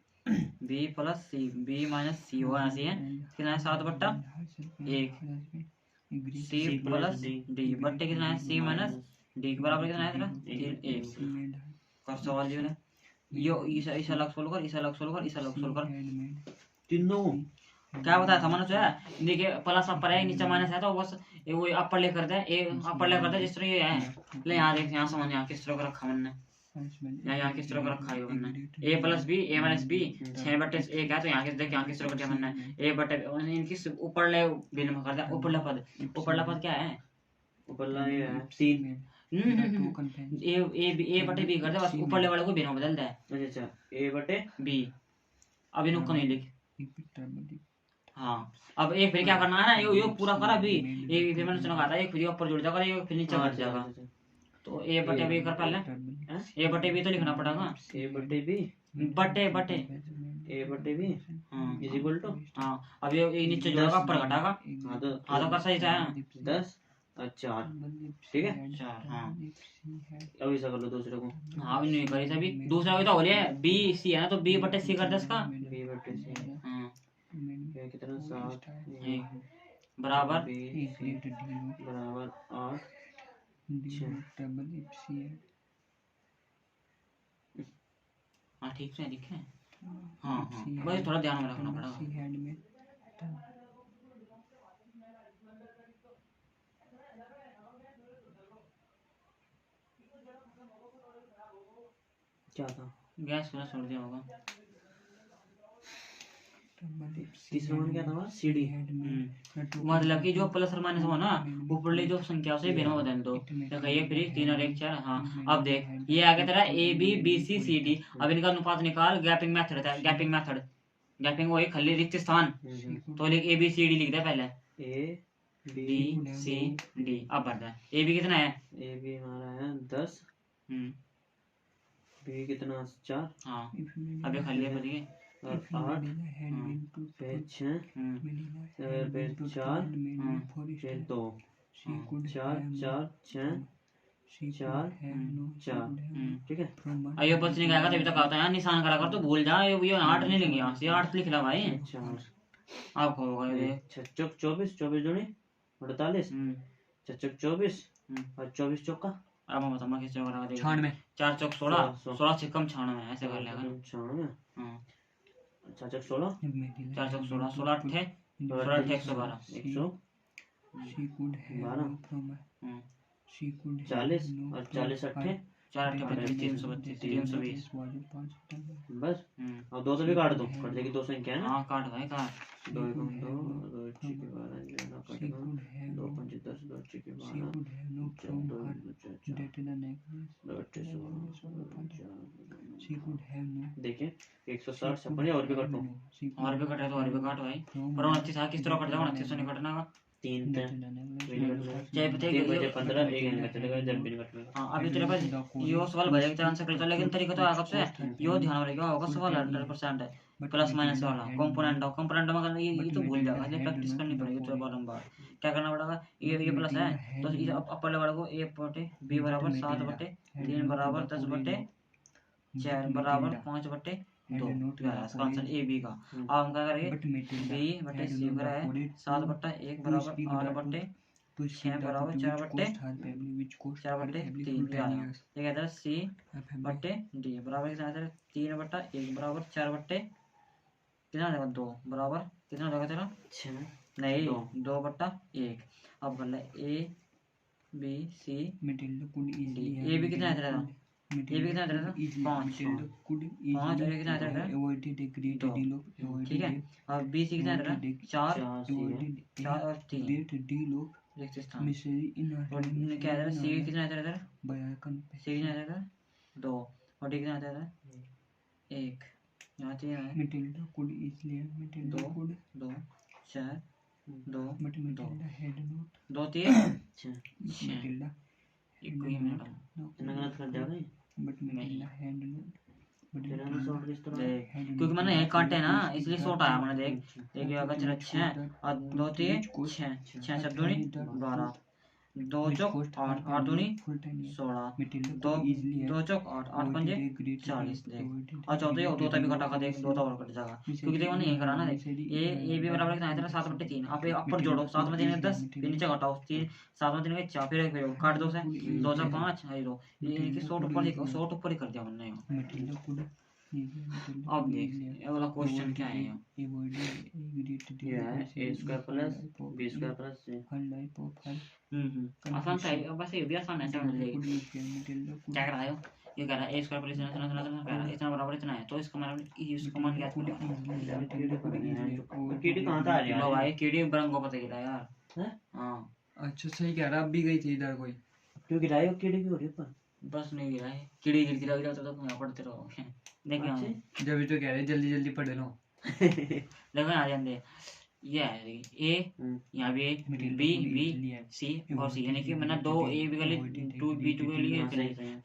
Speaker 1: B plus C B minus C होगा ऐसी है कितना है 7 बट्टा 1 सी प्लस डी बट्टे कितना है सी माइनस डी के बराबर कितना है तेरा 1 का सवाल ये है यो इस अलग सोल्व कर इस अलग सोल्व कर इस अलग सोल्व कर
Speaker 2: तीनों
Speaker 1: क्या बताया था मैंने जो है देखिए प्लस अपर है नीचे माइनस है तो बस ये वो अपर लेकर दे अपर लेकर दे जिस तरह ये है ले यहाँ देख यहाँ समझ यहाँ किस तरह का रखा मैंने यहाँ किस तरह का रखा है मैंने ए प्लस बी ए माइनस बी 6 बटे 1 है तो यहाँ किस देख यहाँ किस तरह का दिया मैंने ए बटे इनकी ऊपर ले भिन्न में कर दिया ऊपर पद क्या है
Speaker 2: ऊपर ला ये है 3
Speaker 1: ए बटे बी कर दे बस ऊपर ले वाले को भिन्न में बदल दे।
Speaker 2: अच्छा ए बटे
Speaker 1: बी अब इनको को नहीं लिख हाँ अब एक फिर क्या करना है ना ये पूरा करा बी एक फिर मैंने सुना था एक फिर ऊपर जुड़ जाएगा एक फिर नीचे घट जाएगा तो ए बटे बी कर पहले ए बटे बी तो लिखना पड़ेगा
Speaker 2: ए बटे बी
Speaker 1: बटे
Speaker 2: ए बटे बी
Speaker 1: हाँ
Speaker 2: इज इक्वल टू
Speaker 1: हाँ अब ये नीचे जोड़ेगा ऊपर घटाएगा
Speaker 2: हाँ तो
Speaker 1: कर सही है
Speaker 2: 10 और 4 ठीक है
Speaker 1: 4 हाँ
Speaker 2: अब ऐसा कर लो दूसरे को
Speaker 1: हाँ नहीं करी सभी दूसरा भी तो हो रहा है बी सी है ना तो बी बटे सी कर दे इसका
Speaker 2: बी बटे सी
Speaker 1: हाँ
Speaker 2: ये कितना 7
Speaker 1: बराबर
Speaker 2: बराबर 8
Speaker 1: हाँ ठीक है हाँ हाँ बस थोड़ा ध्यान में रखना पड़ेगा।
Speaker 3: C had made
Speaker 2: क्या था?
Speaker 1: गैस खुला छोड़ दिया होगा।
Speaker 2: तीसरा वन क्या था हमारा? CD।
Speaker 1: मतलब कि जो प्लस और माइनस हो ना ऊपरली जो संख्या से भिन्न हो बदल दो। देखो ये फिर 3 और 1 4। हाँ अब देख ये आगे तेरा ABBCCD। अब इनका अनुपात निकाल। गैपिंग मेथड था। गैपिंग मेथड गैपिंग वही खाली रिक्त स्थान। तो लिख ABCD लिख दे पहले। BCD अब बढ़ रहा है। AB कितना है?
Speaker 2: AB हमारा है 10। B कितना 4।
Speaker 1: हाँ अबे खाली है बच गए।
Speaker 2: और 8 फिर 6 फिर 4 फिर 2 4 4 6 4 4। ठीक है।
Speaker 1: अयो बच नहीं गया तभी तक आता है निशान करा कर तो भूल जा। ये 8 नहीं लेंगे यहाँ से 8 लिख ला भाई।
Speaker 2: 4
Speaker 1: आप होगा ये
Speaker 2: 6 चौक 24 24 दूनी 48 6 चौक 24 और 24 चौका।
Speaker 1: अब हम बताऊंगा किस जगह लगा देगा।
Speaker 3: 96
Speaker 1: 4 चौक 16 16 से कम 96 ऐसे कर लेगा।
Speaker 2: 96
Speaker 1: हाँ
Speaker 2: 4 चौक 16
Speaker 1: 4 चौक 16 16 8 16 8 112
Speaker 2: 40 और 40 8
Speaker 1: 4 8 332 320
Speaker 2: बस। अब 2 से भी काट दो कट जाएगी 2 संख्या है ना।
Speaker 1: हाँ काट भाई काट।
Speaker 2: 2 1 2 2 6 के 12 9 कटेगा 2 5 10 2 6 के 12 2 देखिए 160 छप्पन और भी कटो।
Speaker 1: और भी कटे तो और भी काट भाई। पर 29 था किस तरह कट जाएगा 29 नहीं कटना का।
Speaker 2: 3
Speaker 1: चाहे पता है
Speaker 2: 3 बजे 15 1 घंटा चलेगा जब भी कटेगा।
Speaker 1: हाँ अभी तेरे पास यो सवाल भरेगा तेरा आंसर करता लेकिन तरीका तो आगे से यो ध्यान रखिएगा होगा सवाल 100% है प्लस माइनस वाला कंपोनेंट में करना ये तो भूल जाएगा ये प्रैक्टिस करनी पड़ेगी तो बारंबार। क्या करना पड़ेगा ये प्लस है तो ये अपर वाले को a बटे b बराबर 7 बटे 3 बराबर 10 बटे 4 बराबर 5 बटे 2 इसका आंसर ए बी का। अब हम क्या करेंगे b बटे c बराबर है 7 बटा 1 बराबर 8 बटे 6 बराबर 4 बटे 3 ये कहता है c बटे d बराबर कितना आता है 3 बटा 1 बराबर 4 बटे कितना आ जाएगा 2 बराबर कितना हो जाएगा तेरा 6 नहीं 2 बटा 1। अब कर ले a b c d a b कितना आता है ये भी कितना आता है 5 5 और ये कितना आता है 2 ठीक है। अब b c कितना आता है 4 और 3 रिक्त स्थान और क्या आता है c कितना आता है c कितना आता है 2 और d कितना आता है 1 यहाँ 3 है 2 2 4 2 2 2 3 6 एक ही मिनट
Speaker 2: गलत कर जाओगे
Speaker 1: क्योंकि मैंने एक काटे ना इसलिए शॉर्ट आया मैंने देख एक अगर चला 6 और 2 3 6 6 7 दूनी 12 2 चौक 8 8 दूनी 16 2 चौक 8 8 पंजे 40 देख और चौथे दो तभी कटा का देख 2 तो और कट जाएगा क्योंकि देख मैंने यही करा ना देख ए बी बराबर कितना है तेरा 7 बटे 3 आप अपर जोड़ो 7 में 3 10 फिर नीचे घटाओ 3 7 में 3 में 4 फिर काट दो से 2 4 5 है लो ये कि शॉर्ट ऊपर ही कर दिया मैंने। अब देख ये वाला क्वेश्चन क्या है
Speaker 2: ये है a square plus b square plus c।
Speaker 1: आसान था बस ये भी आसान है समझ लेगी क्या कर रहा है ये कह रहा है a स्क्वायर प्लस इतना बराबर इतना है तो इसका मतलब इसका मान क्या
Speaker 2: कीडी कहां से आ रही है
Speaker 1: भाई कीडी ब्रंग को पता चला यार
Speaker 2: हैं।
Speaker 1: हां
Speaker 3: अच्छा सही कह रहा अब भी गई थी इधर कोई
Speaker 2: क्यों गिराई हो कीडी की हो रही पर
Speaker 1: बस नहीं गिरा है कीड़ी गिरती रहोगे तो यहाँ पढ़ते रहोगे देखिए
Speaker 3: जब तो कह रहे जल्दी जल्दी पढ़ लो
Speaker 1: देखो यहाँ ध्यान दे ये है ए यहाँ भी बी बी सी और सी यानी कि मैंने 2 ए बी के लिए 2 बी 2 के लिए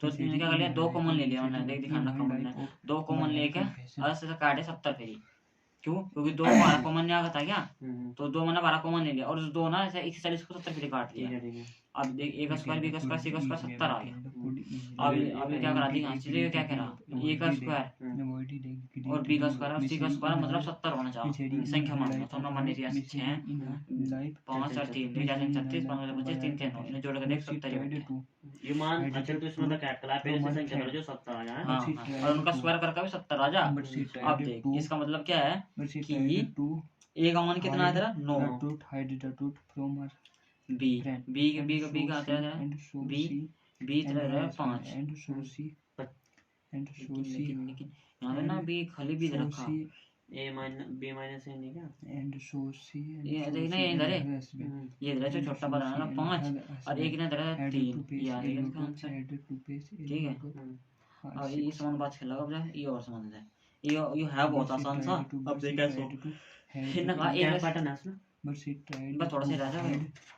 Speaker 1: तो मैंने क्या कर लिया 2 कॉमन ले लिया मैंने देख दिखाना कॉमन ने 2 कॉमन लेके और से काटे 70 फेरी क्यों क्योंकि 2 कॉमन नहीं आ था क्या तो 2 मैंने 12 कॉमन ले लिया और 2 ना ऐसे 140 को 70 फेरी काट दिया अब देख ए का स्क्वायर बी का स्क्वायर सी का स्क्वायर 70 आ गया। अब ये क्या करा दी यहाँ से क्या कह रहा ए का स्क्वायर और बी का स्क्वायर और सी का स्क्वायर मतलब 70 होना चाहिए। संख्या मानना तो मान लीजिए 6 5 और 3 36 15 25 3 3 9 इन्हें जोड़ के देख 70 ही बैठे।
Speaker 2: ये मान अच्छा तो इसमें तो कैपिटल है पहले से संख्या जो 70 आ जाए।
Speaker 1: हाँ और उनका स्क्वायर करके भी 70 आ जा। अब देख इसका मतलब क्या है कि ए का मान कितना है तेरा 9 बी का आता है बी तेरा है 5 यहाँ पे ना बी खाली बी रखा
Speaker 2: ए माइनस बी माइनस ए नहीं क्या
Speaker 1: ये देखना ये इधर है ये इधर जो छोटा बनाना ना 5 और एक ना इधर है 3 यार ये इसका आंसर ठीक है। अब ये समान बात खेला अब ये और समझ है ये है बहुत आसान सा। अब देख कैसे इन्हें कहा एक पैटर्न है इसमें बस थोड़ा सा रह जाएगा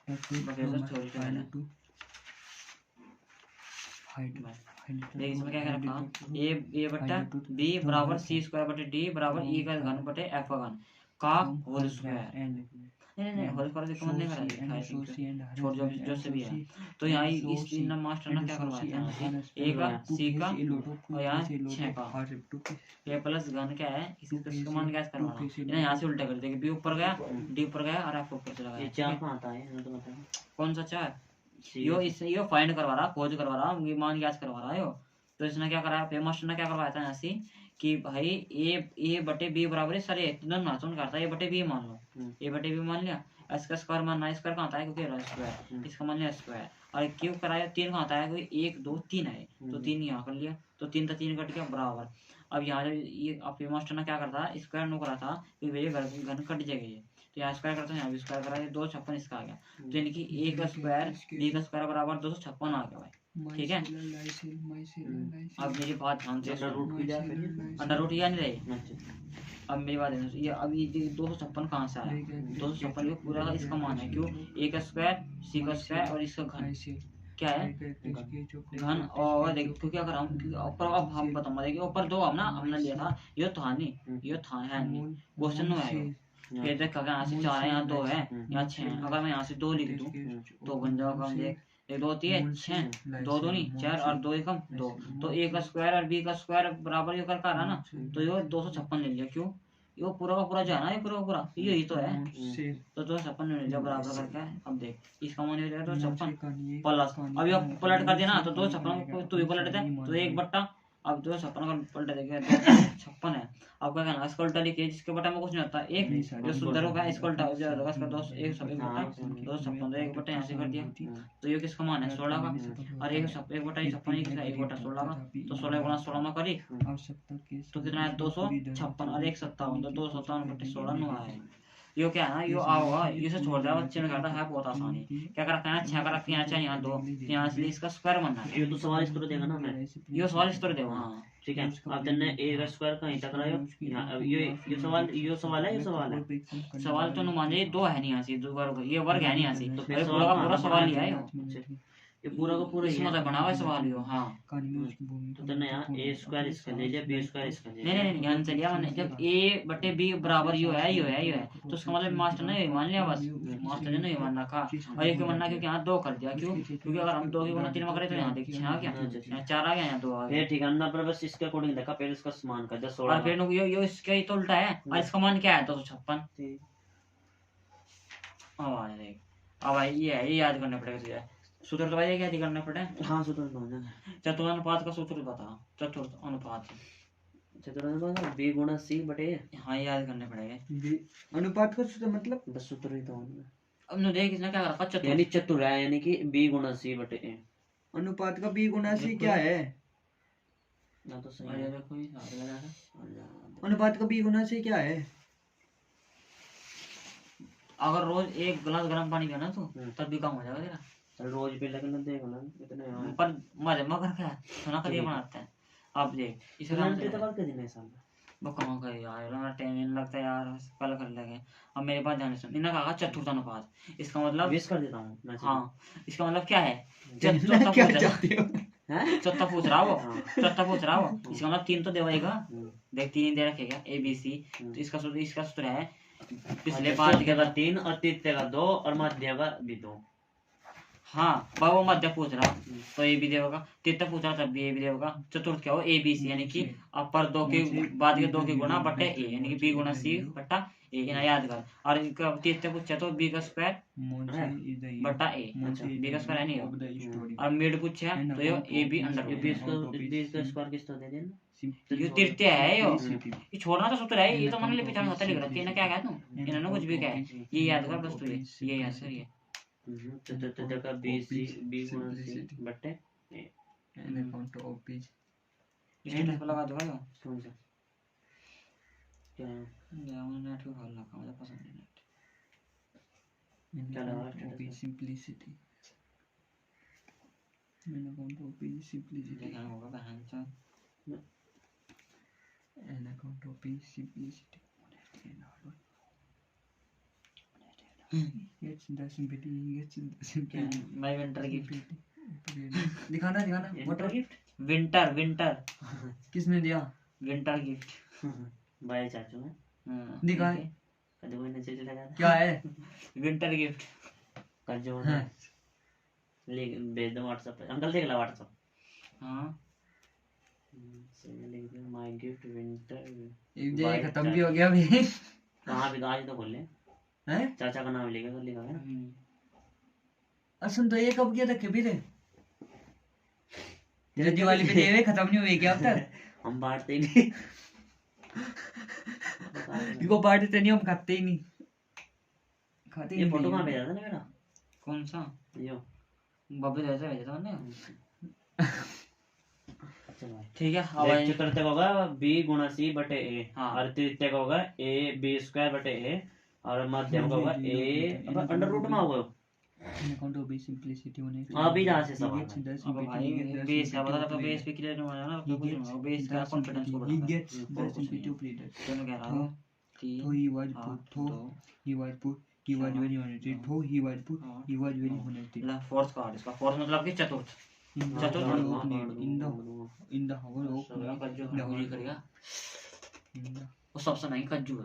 Speaker 1: बस ऐसा छोड़ के है। देख इसमें क्या कर रखा ए बट्टा बी बराबर सी स्क्वायर बटे डी बराबर ई का घन बटे एफ का घन का होल स्क्वायर। नहीं होल स्क्वायर देखो मन नहीं करा छोड़ जो से भी है तो यहाँ इस इन मास्टर ने क्या करवाया था ए का सी का और यहाँ 6 का ए प्लस घन क्या है इसका मान क्या करवाना इन्हें यहाँ से उल्टा कर देंगे बी ऊपर गया डी ऊपर गया और एफ ऊपर चला गया।
Speaker 2: 4 कहाँ आता है तो बताओ
Speaker 1: कौन सा 4 यो फाइंड करवा रहा खोज करवा रहा मान याद करवा रहा है यो। तो इसने क्या कराया पे मास्टर ने क्या करवाया था ऐसी कि भाई ए बटे बी बराबर है सारे दोनों नाचन करता है ए बटे बी मान लो ए बटे बी मान लिया इसका स्क्वायर मानना स्क्वायर कहाँ आता है क्योंकि स्क्वायर इसका मान लिया स्क्वायर और क्यों कराया 3 कहाँ आता है क्योंकि 1 2 3 है तो 3 यहाँ कर लिया तो 3 था 3 कट गया बराबर। अब यहाँ ये अब पे मास्टर ने क्या करता है स्क्वायर नो करा था कि भैया घन कट जाएगा ये तो यहाँ स्क्वायर करते हैं यहाँ भी स्क्वायर करा 256 इसका आ गया तो यानी कि ए का स्क्वायर बी का स्क्वायर बराबर 256 आ गया भाई ठीक है। अब मेरी बात ध्यान से अंडर रूट या नहीं रही। अब मेरी बात है ये अब ये 256 कहाँ से आया 256 पूरा इसका मान है क्यों ए का स्क्वायर सी का स्क्वायर और इसका घन क्या है घन और देखो क्योंकि अगर हम ऊपर अब हम बताऊंगा देखिए ऊपर 2 हमने लिया था ये था नहीं ये था है नहीं क्वेश्चन में आएगा फिर देख यहाँ से 4 है यहाँ 2 है यहाँ 6 है अगर मैं यहाँ से 2 लिख दूँ तो बन जाएगा देख 2 3 6 2 2 नहीं 4 और 2 एकम 2 तो ए का स्क्वायर और बी का स्क्वायर बराबर ये कर रहा ना तो ये 256 ले लिया क्यों ये पूरा का पूरा जाना है पूरा यही तो है तो 256 ले लिया बराबर करके। अब देख इसका मान हो जाएगा 256 प्लस अब ये पलट कर देना तो 256 तू भी पलट दे तो 1 बट्टा अब 256 का पलटा देखेगा 256 है। अब क्या कहना इसका उल्टा लिखिए जिसके बटा में कुछ नहीं होता एक जो सुंदर होगा इसका उल्टा हो जाएगा इसका 2 1 बटा 256 तो 1 बटा यहाँ से कर दिया तो ये किसका मान है 16 का और 1 बटा 56 1 बटा 16 का तो 16 गुणा 16 में करी तो कितना है 256 और 1 57 तो 257 बटे 16 नो है यो क्या है ना यो आओगा ये से छोड़ दिया बच्चे ने करता है बहुत आसानी क्या करता है 6 का रखते हैं यहाँ यहाँ 2 यहाँ से इसका स्क्वायर बनना है
Speaker 2: ये तो सवाल इस तरह देगा ना मैं
Speaker 1: यो सवाल इस तरह देगा हाँ
Speaker 2: ठीक है। अब तन्ने ए का स्क्वायर कहीं तक रहा है यहाँ अब ये सवाल है
Speaker 1: सवाल तो मान लीजिए 2 है नहीं यहाँ से 2 वर्ग ये वर्ग है नहीं यहाँ से तो पूरा का पूरा सवाल ही है
Speaker 2: ये पूरा का पूरा
Speaker 1: इसमें तो बना हुआ सवाल यो हाँ
Speaker 2: तो तन्ने यहाँ ए स्क्वायर इसका ले लिया बी स्क्वायर इसका ले
Speaker 1: नहीं यहाँ से लिया मैंने जब ए बटे बी बराबर यो है तो उसका मतलब मास्टर ने मान लिया बस मास्टर ने नहीं मान रखा और ये क्यों मानना क्योंकि यहाँ 2 कर दिया क्यों क्योंकि अगर हम 2 की गुणा 3 में करें तो यहाँ देखिए यहाँ क्या यहाँ 4 आ गया यहाँ 2 आ गया
Speaker 2: ठीक है ना पर बस इसके अकॉर्डिंग देखा पहले इसका मान कर 16
Speaker 1: और फिर यो इसका ही तो उल्टा है और इसका मान क्या है 256 अब आ देख अब भाई ये याद करना पड़ेगा तुझे सूत्र तो भाई क्या करना पड़ेगा
Speaker 2: हाँ सूत्र तो
Speaker 1: चतुर्थानुपात का सूत्र बता चतुर्थ अनुपात
Speaker 2: चतुर्थानुपात b गुणा c बटे
Speaker 1: हाँ याद करने पड़ेगा
Speaker 3: अनुपात का सूत्र मतलब
Speaker 2: बस सूत्र ही तो
Speaker 1: अब न देख इसने क्या करा चतुर
Speaker 2: यानी चतुर है यानी कि b गुणा c बटे a
Speaker 3: अनुपात का b गुणा c क्या है
Speaker 2: ना तो सही है
Speaker 1: देखो ये याद लगा है
Speaker 3: अनुपात का b गुणा c क्या है
Speaker 1: अगर रोज एक गिलास गर्म पानी पिया ना तो तब भी कम हो जाएगा तेरा
Speaker 2: रोज पे लगना देखो ना इतने
Speaker 1: पर मजे मगर क्या सोना करिए बनाते हैं आप देख इसे काम
Speaker 2: तो बात कर देना है साल
Speaker 1: वो कहाँ कर यार मेरा टाइम लगता है यार कल कर लेंगे। अब मेरे पास ध्यान सुन इन्होंने कहा चतुर्थ अनुपात इसका मतलब
Speaker 2: वेस्ट कर देता हूँ मैं
Speaker 1: हाँ इसका मतलब क्या है चौथा पूछ रहा वो इसका मतलब 3 तो देगा देख 3 दे रखेगा ए बी सी तो इसका सूत्र है पिछले 5 का 3 और तीसरे का 2 और मध्य का भी 2 हाँ भाई वो मध्य पूछ रहा तो ए भी देगा, तृतीय पूछ रहा तब भी ए भी देगा, चतुर्थ क्या हो ए बी सी, यानी कि अपर दो के बाद के दो के गुना बटे ए, यानी कि बी गुना सी बटा ए, इन्हें याद कर। और इनका तृतीय पूछा तो बी का स्क्वायर बटा ए, बी का स्क्वायर है नहीं हो। और मिड पूछा तो यो ए बी अंडर
Speaker 2: ये 20 का स्क्वायर किस तरह दे देना?
Speaker 1: ये तृतीय है यो, ये छोड़ना तो सूत्र है, ये तो मन ले पिछाड़ होता लिख रखी है ना, क्या कहा तू इन्होंने कुछ भी कहा है, ये याद कर बस तू, ये याद कर ये
Speaker 2: तो देखा बी गुना सी बटे A.
Speaker 3: An account of page
Speaker 1: status पे लगा दूंगा यो,
Speaker 2: कौन सा क्या
Speaker 1: या मैंने नेट को खोल रखा, मुझे पसंद नहीं net.
Speaker 3: An account of page simplicity, an account of page simplicity,
Speaker 1: देखा होगा बहन चोद।
Speaker 3: An account of page simplicity ये चिंता सिंपलिसिटी, ये चिंता सिंपलिसिटी
Speaker 1: माय विंटर गिफ्ट,
Speaker 3: दिखाना दिखाना
Speaker 2: वाटर गिफ्ट
Speaker 1: विंटर विंटर
Speaker 3: किसने दिया?
Speaker 1: विंटर गिफ्ट
Speaker 2: बाय चाचू ने
Speaker 3: दिखा
Speaker 2: कद कोई नीचे चला गया
Speaker 3: क्या है?
Speaker 1: विंटर गिफ्ट
Speaker 2: कल जो
Speaker 3: हाँ।
Speaker 2: लिख भेज दो व्हाट्सएप पे, अंकल देख ला व्हाट्सएप।
Speaker 1: हाँ
Speaker 2: सही लिख दो माय गिफ्ट विंटर।
Speaker 3: ये खत्म भी हो गया अभी।
Speaker 2: कहां भी आज तो खोल ले
Speaker 3: हैं?
Speaker 2: चाचा का नाम लिखा कर लिखा है ना।
Speaker 3: सुन तो ये कब किया था कभी थे? ये दिवाली पे दिए हुए खत्म नहीं हुए क्या अब तक?
Speaker 2: हम बांटते ही नहीं।
Speaker 3: इनको बांटते नहीं, हम खाते ही नहीं, खाते ही
Speaker 2: ये
Speaker 3: नहीं।
Speaker 2: फोटो कहां भेजा था ना मेरा?
Speaker 1: कौन सा?
Speaker 2: यो
Speaker 1: बब्बू जैसे भेजा था मैंने।
Speaker 2: चलो
Speaker 1: ठीक है अब
Speaker 2: अब चतुर्थ का होगा b गुना c बटे a,
Speaker 1: हाँ।
Speaker 2: और तृतीय का होगा a b स्क्वायर बटे a, और मध्यम का होगा a अब अंडर रूट में होगा।
Speaker 3: इन अकाउंट ऑफ सिंपलिसिटी होने
Speaker 2: हाँ, अभी जहाँ से सवाल है।
Speaker 1: अब भाई बेस है, बता तो बेस पे क्लियर नहीं होना ना, तो कुछ नहीं होगा, बेस का कॉन्फिडेंस को
Speaker 3: he
Speaker 1: बढ़ाता है।
Speaker 3: gets the simplicity of leader.
Speaker 1: तो मैं कह रहा हूँ
Speaker 3: Though he was
Speaker 1: हाँ,
Speaker 3: poor, though he was poor, he was
Speaker 1: हाँ,
Speaker 3: very honest. Though he was poor,
Speaker 1: हाँ,
Speaker 3: he was very
Speaker 1: हाँ।
Speaker 3: honest.
Speaker 1: ला फोर्थ कार्ड, इसका फोर्थ मतलब कि चतुर्थ।
Speaker 3: In the
Speaker 1: चतुर्थ
Speaker 3: hour
Speaker 1: हाँ,
Speaker 3: of need, in the hour of
Speaker 1: सब
Speaker 3: need,
Speaker 1: कज्जू
Speaker 3: in the
Speaker 1: अंजीर
Speaker 3: hour
Speaker 1: करेगा,
Speaker 3: in the
Speaker 1: वो सबसे महंगी कज्जू है।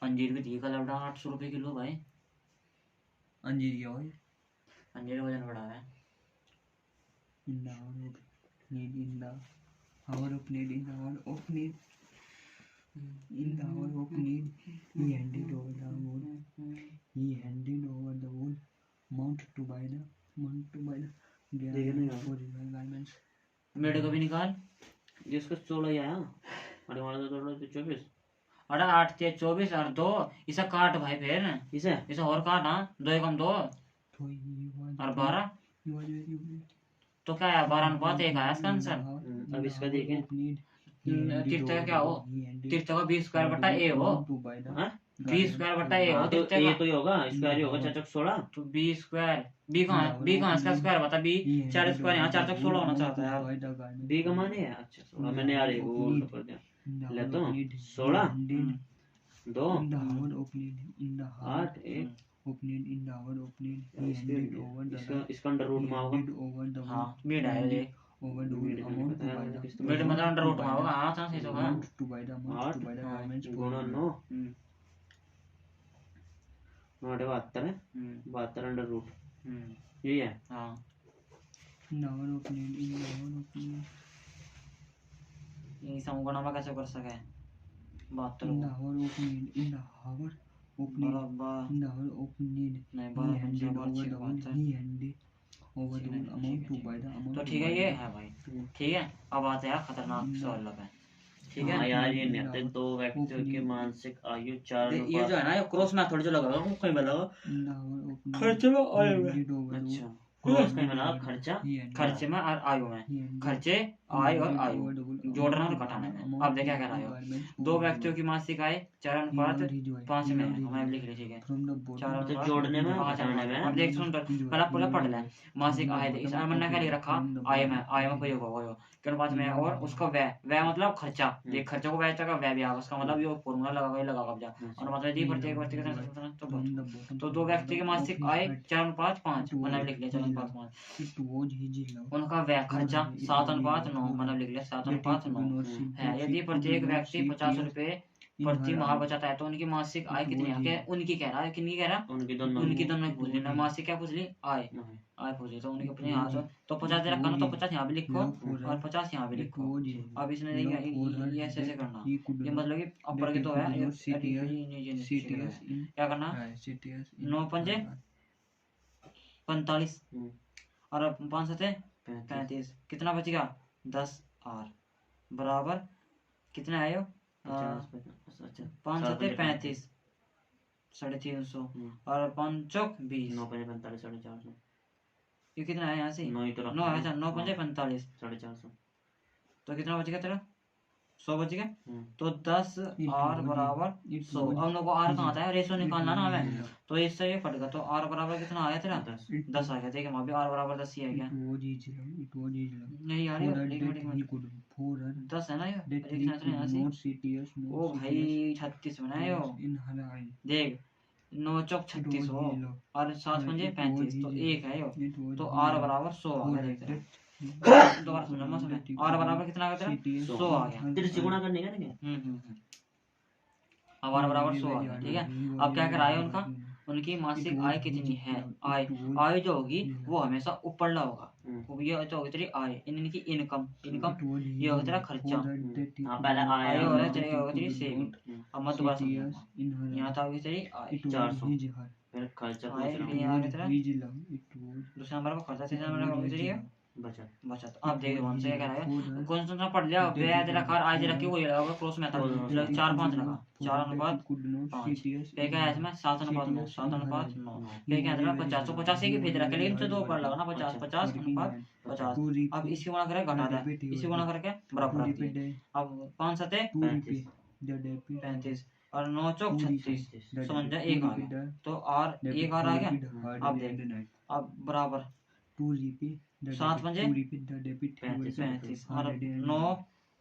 Speaker 1: अंजीर भी दिए कल 800 रुपए किलो भाई,
Speaker 3: अंजीर क्या है?
Speaker 1: अंजीर वजन बढ़ा है।
Speaker 3: In the hour of need, in the hour of need, in the hour of need, in the hour of need, he handed over the whole, he handed over the whole amount to buy the garments for his garments.
Speaker 1: मेरे को भी निकाल।
Speaker 2: जिसको 16 ही आया, अरे हमारा तो 24।
Speaker 1: अरे 8 3 24 और 2 इसे काट भाई, फिर
Speaker 2: इसे
Speaker 1: इसे और काट। हाँ 2 एकम 2
Speaker 3: So he was
Speaker 1: और 12
Speaker 3: he was very honest.
Speaker 1: तो क्या है, 12 अनुपात 1 आया इसका आंसर।
Speaker 2: अब इसका देखें।
Speaker 1: तीर्थ का क्या हो, तीर्थ का 20 स्क्वायर बटा ए हो,
Speaker 2: हाँ
Speaker 1: 20 स्क्वायर बटा ए हो
Speaker 2: हाँ, तो
Speaker 1: तीर्थ
Speaker 2: ये
Speaker 1: का,
Speaker 2: तो ही होगा, स्क्वायर ही होगा 4 16।
Speaker 1: तो 20 स्क्वायर बी कहाँ इसका स्क्वायर बता, बी 4 स्क्वायर यहाँ 4 तक 16 होना चाहता है यार।
Speaker 2: बी का मान है अच्छा 16, मैंने यार एक वो कर दिया। ले तो 16 2
Speaker 3: in the hour of need, in the hour
Speaker 2: 8 1
Speaker 3: of need, in the hour of need, he handed over the
Speaker 2: इसका अंडर रूट में होगा।
Speaker 3: handed over the
Speaker 1: हाँ मिड है ये,
Speaker 3: over the whole amount to buy the
Speaker 1: mid मतलब अंडर रूट में होगा। हाँ हाँ सही तो हाँ
Speaker 3: amount to buy the amount to buy the garments for
Speaker 2: गुणा
Speaker 3: him.
Speaker 2: 9 9 72 है, 72 अंडर रूट यही है।
Speaker 1: हाँ
Speaker 3: In the hour of need, in the hour of need,
Speaker 1: ये समगुणा में कैसे कर सके 72
Speaker 3: in the hour of need, in the hour of need,
Speaker 1: बराबर
Speaker 3: in the hour of need,
Speaker 1: नहीं
Speaker 3: he
Speaker 1: बराबर
Speaker 3: handed over the whole,
Speaker 1: बात है।
Speaker 3: he handed over the whole amount to buy the amount
Speaker 1: तो
Speaker 3: to
Speaker 1: ठीक है
Speaker 3: buy
Speaker 1: ये
Speaker 3: the-
Speaker 1: है भाई, ठीक है। अब आते हैं खतरनाक सवाल पे, ठीक है।
Speaker 2: हाँ यार ये नहीं आते। दो व्यक्तियों की मानसिक आयु 4
Speaker 1: ये जो है ना ये क्रॉस मेथड जो लगा हुआ कहीं पे लगा
Speaker 3: in the hour of need,
Speaker 1: खर्चे में
Speaker 3: he
Speaker 1: आयु में,
Speaker 3: handed over the
Speaker 2: अच्छा
Speaker 3: whole,
Speaker 2: क्रॉस का मतलब खर्चा
Speaker 3: he handed-
Speaker 1: खर्चे में और आयु में,
Speaker 3: he handed
Speaker 1: खर्चे आय और आयु जोड़ना और घटाने में। अब देखा क्या रहा हो, दो व्यक्तियों की मासिक आय 4 अनुपात 5 में है, हमें लिख ली ठीक है।
Speaker 3: from the
Speaker 1: 4
Speaker 3: bottom
Speaker 2: तो
Speaker 1: अनुपात
Speaker 2: जोड़ने में
Speaker 1: 5
Speaker 2: घटाने में।
Speaker 1: अब देख सुन तो पहला पूरा पढ़ ले। मासिक आय इस हमने क्या लिख रखा, आय में प्रयोग होगा के अनुपात में, और उसका व्यय मतलब खर्चा, देख खर्चे को व्यय का व्यय भी आएगा, उसका मतलब ये फॉर्मूला लगा कब्जा और मतलब दी प्रत्येक व्यक्ति के
Speaker 3: from the bottom
Speaker 1: तो दो व्यक्ति की मासिक आय 4 अनुपात 5 मतलब लिख लिया 4 अनुपात 5।
Speaker 3: it was his love
Speaker 1: उनका व्यय खर्चा 7 अनुपात 9 मतलब लिख लिया 7 अनुपात 9 है। यदि प्रत्येक व्यक्ति 50 रुपए प्रति माह बचत है, तो उनकी मासिक आय कितनी है? क्या उनकी कह रहा है, किनकी कह रहा है?
Speaker 2: उनकी दोनों
Speaker 1: उनकी दोनों पूछ लेना, मासिक क्या पूछ ली? आय, आय पूछ ली, तो उनकी अपनी यहाँ तो 50 दे रखा ना, तो 50 यहाँ भी लिखो और 50 यहाँ भी लिखो। अब इसने ये ऐसे ऐसे करना, ये मतलब कि अपर के तो है, क्या करना? 9 पंजे 45 और 5 सते 35, कितना बचेगा? 10 आर बराबर कितना है? 5 सते 35 350 और 5 चौक 20,
Speaker 2: 9 पंजे 45 450,
Speaker 1: ये कितना है यहाँ से?
Speaker 2: 9 ही तो रखा
Speaker 1: 9
Speaker 2: है।
Speaker 1: है, 9 पंजे 45,
Speaker 2: 450,
Speaker 1: तो कितना बचेगा तेरा? 100 बचेगा।
Speaker 2: हम्म।
Speaker 1: तो 10 आर बराबर 100। अब लोगों को आर कहाँ आता है? रेशो निकालना ना हमें, तो इससे ये फटेगा, तो आर बराबर कितना आया तेरा? 10 आ गया। देखिए वहाँ भी आर बराबर 10 ही है क्या? नहीं यार, एक मिनट 10 है ना ये, एक सेकंड यहाँ से। ओ भाई 36 बनाए हो, देख 9 चौक 36 हो और 7 पंजे 35, तो एक है यो, तो आर बराबर 100 आ गया। देख तेरा दोबारा समझा मत समय, आर बराबर कितना आ गया तेरा? 100 आ गया।
Speaker 2: तेरे से गुणा करने का नहीं?
Speaker 1: अब आर बराबर 100 आ गया, ठीक है। अब क्या कराया उनका? उनकी मासिक आय कितनी है? आय, आय जो होगी वो हमेशा ऊपर ला होगा, ये तो होगी तेरी आय, इनकी इनकम, इनकम ये होगा तेरा खर्चा,
Speaker 2: पहले
Speaker 1: आय
Speaker 2: आया
Speaker 1: हो रहा है तेरी, होगा तेरी सेविंग। अब मैं दोबारा समझाऊंगा, यहाँ तो होगी तेरी आय,
Speaker 2: 400, फिर खर्चा
Speaker 1: आय
Speaker 2: पूछ रहा
Speaker 1: फिर
Speaker 2: हूँ,
Speaker 1: यहाँ आ गया तेरा दूसरे नंबर पर खर्चा, तीसरे नंबर पर होगी तेरी
Speaker 2: बचत।
Speaker 1: बचत। अब देखो हमसे क्या कराएगा, कौन सा पढ़ लिया? व्यय दे रखा, आय दे रखी, वही लगा क्रॉस में था, 4-5 लगा, 4:5, पे क्या है इसमें? 7:9, 7:9, पे क्या है 50, तो 50 की भेज रखे, लेकिन तो 2 पर लगा ना, 50, 50 अनुपात 50। अब इसकी गुणा करे घटा दे, इसी गुणा करके बराबर रख दिए। अब 5 सते 35 और 9 चौक 36, समझ जा, एक आ गया, तो आर एक आर आ गया। अब देख, अब बराबर 7 पंजे 35 और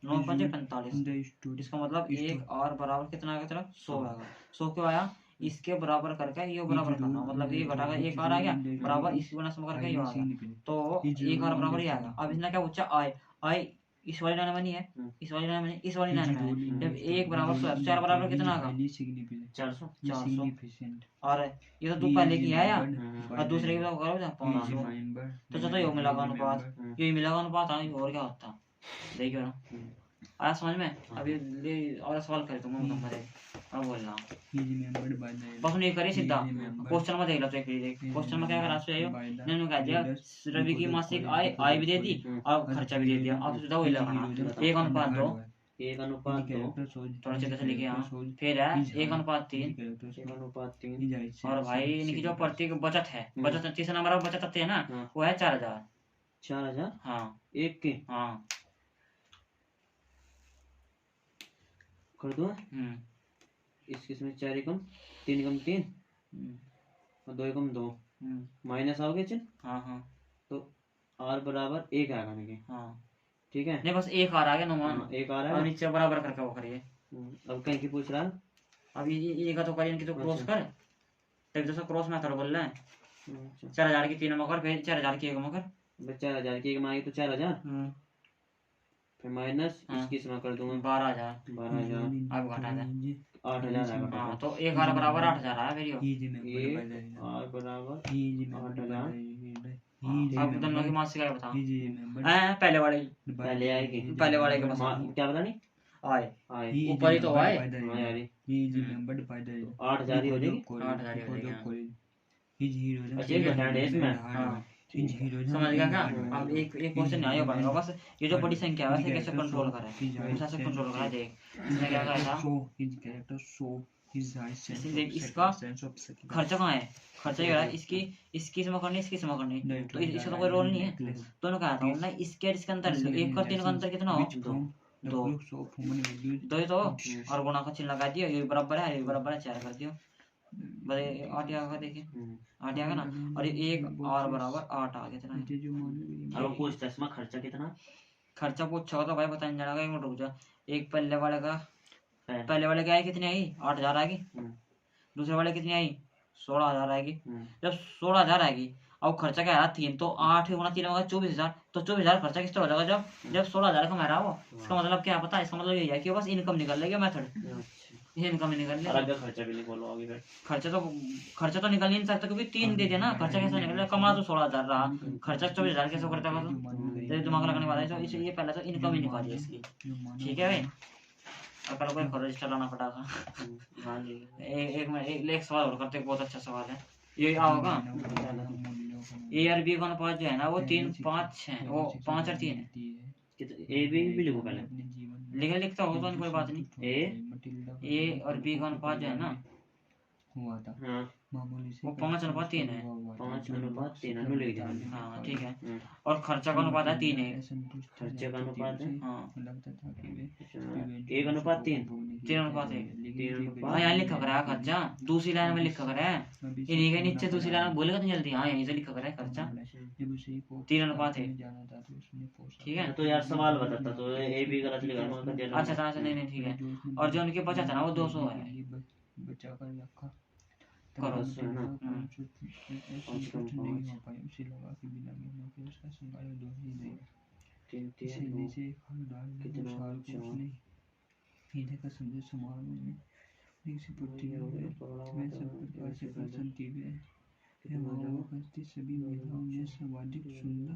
Speaker 1: 9 पंजे 45, इसका मतलब एक और बराबर कितना आएगा तेरा? 100 आएगा। 100 क्यों आया? इसके बराबर करके ये बराबर करना, मतलब ये घटाकर एक और आ गया बराबर, इसकी गुणा सम करके ये आ गया, तो एक और बराबर ही आएगा। अब इसने क्या पूछा? आय, आय इस वाली लाइन में नहीं है, इस वाली लाइन में नहीं, इस वाली लाइन में है। जब एक बराबर 100 है, 4 बराबर कितना आएगा?
Speaker 2: 400,
Speaker 1: 400 और ये तो 2 पहले की है यार, और दूसरे की तो करो 500, तो चलो ये मिला का अनुपात, ये मिला का अनुपात है, और क्या होता? देखियो ना, आया समझ में? अभी और सवाल कर दूंगा नंबर 1, अब बोलना बस नहीं करी सीधा क्वेश्चन में देख लो। तो एक देख क्वेश्चन में क्या करा चाहिए, मैंने कह दिया रवि की मासिक आय, आय भी दे दी और खर्चा भी दे दिया। अब सीधा वही लगाना, 1:2,
Speaker 2: 1:2,
Speaker 1: थोड़ा सीधा से लिखे यहाँ, फिर है 1:3,
Speaker 2: 1:3,
Speaker 1: और भाई इनकी जो प्रति बचत है, बचत तीसरा नंबर पर बचत आती है ना, वो है 4000।
Speaker 2: 4000
Speaker 1: हाँ
Speaker 2: एक के
Speaker 1: हाँ
Speaker 2: कर दो। इसमें 4 एकम 3 एकम 3 और 2 एकम 2 माइनस आओगे चिन्ह।
Speaker 1: हाँ हाँ,
Speaker 2: तो आर बराबर 1 आएगा मेरे।
Speaker 1: हाँ
Speaker 2: ठीक है,
Speaker 1: नहीं बस एक आ रहा है नुमान,
Speaker 2: एक आ रहा
Speaker 1: और
Speaker 2: है।
Speaker 1: नीचे बराबर करके वो करिए।
Speaker 2: अब कहीं की पूछ रहा है?
Speaker 1: अब ये का तो करिए, इनकी तो क्रॉस कर, तब दोस्तों क्रॉस मेथड बोल रहे हैं। 4000 की 3 मकर, फिर 4000 की 1 मकर,
Speaker 2: 4000 की 1 मांगी तो 4000, फिर माइनस इसकी इसमें कर दूंगा
Speaker 1: 12000।
Speaker 2: 12000।
Speaker 1: अब घटा दे
Speaker 2: 8000 आएगा।
Speaker 1: हाँ, तो 1 आर बराबर 8000 आया फिर
Speaker 2: ये आर बराबर 8000।
Speaker 1: अब दोनों की मासिक आय बता। पहले वाले
Speaker 2: पहले आएगी,
Speaker 1: पहले वाले के बस
Speaker 2: क्या पता नहीं
Speaker 1: आए
Speaker 2: आए
Speaker 1: ऊपर ही तो आए।
Speaker 2: हाँ यार,
Speaker 3: 8000
Speaker 2: ही हो जाएगी।
Speaker 1: 8000 ही हो जाएगी।
Speaker 2: अच्छा ये घटाना है इसमें।
Speaker 1: हाँ समझ गया क्या? अब एक क्वेश्चन नहीं पाएगा, बस ये जो बड़ी संख्या है इसे कैसे कंट्रोल करें, उसे कैसे कंट्रोल करें। देख इसने क्या कहा था, देख इसका खर्चा कहाँ है, खर्चा ये है इसकी, इसकी इसमें करनी, इसकी इसमें करनी, तो इसका तो कोई रोल नहीं है। दोनों कहा था ना, इसके और इसके अंतर 1 और 3 का अंतर कितना हो? 2 ही तो, और गुणा का चिन्ह लगा दियो, ये बराबर है, ये बराबर है, 4 कर दियो, बड़े 8 आएगा। देखिए 8 आएगा ना, और ये 1 और बराबर 8 आ गया इतना।
Speaker 2: अब पूछता है इसमें खर्चा कितना?
Speaker 1: खर्चा पूछा हो तो भाई बताने जाएगा, एक मिनट रुक जा। एक पहले वाले का, पहले वाले की आई कितनी आई? 8000 आएगी। दूसरे वाले कितनी आई? 16000 आएगी। जब 16000 आएगी, अब खर्चा क्या है 3, तो 8 गुणा 3 होगा 24000, तो 24000 खर्चा किस तरह हो जाएगा जब 16000 कमा रहा हो। इसका मतलब क्या पता है? इसका मतलब ये है कि बस इनकम निकल लेगी मेथड, ये इनकम ही निकल
Speaker 2: और
Speaker 1: लिया।
Speaker 2: आगे खर्चा भी नहीं बोलो आगे फिर।
Speaker 1: खर्चा तो निकल नहीं सकता क्योंकि 3 दे दिया ना, खर्चा कैसे निकलेगा? कमा तो 16,000 रहा, खर्चा 24,000 कैसे करता होगा? तो दिमाग लगाने वाला है, तो इसलिए पहले तो इनकम ही निकालिए इसकी, ठीक है भाई। और कल को एक रजिस्टर लाना पड़ा था।
Speaker 2: हाँ जी।
Speaker 1: एक सवाल और करते, बहुत अच्छा सवाल है ये आओगा। ए और बी का अनुपात जो है ना वो 3, 5, 6, वो 5 और 3 है।
Speaker 2: ए बी भी लिखो पहले।
Speaker 1: लिखता हो तो कोई बात नहीं। ए और बी का अनुपात जो है ना
Speaker 3: हुआ था
Speaker 2: हाँ
Speaker 1: वो 5:3 है।
Speaker 2: 5:3 अनु लिख दिया।
Speaker 1: हाँ ठीक है। और खर्चा का अनुपात है 3 है।
Speaker 2: खर्चे का अनुपात है
Speaker 1: हाँ
Speaker 3: लगता था कि वे
Speaker 2: 1:3।
Speaker 1: 3:1। हाँ यहाँ लिखा करा है खर्चा, दूसरी लाइन में लिखा करा है, इन्हीं के नीचे दूसरी लाइन में बोलेगा तो जल्दी। हाँ यहीं से लिखा करा है खर्चा 3:1 है, ठीक है।
Speaker 2: तो यार सवाल बताता तो ए बी गलत लिखा मैं
Speaker 1: अच्छा अच्छा नहीं नहीं ठीक है। और जो उनके बचा था ना वो 200 है।
Speaker 3: बचा कर रखा
Speaker 1: करो
Speaker 3: सभी महिलाओं में सर्वाधिक सुंदर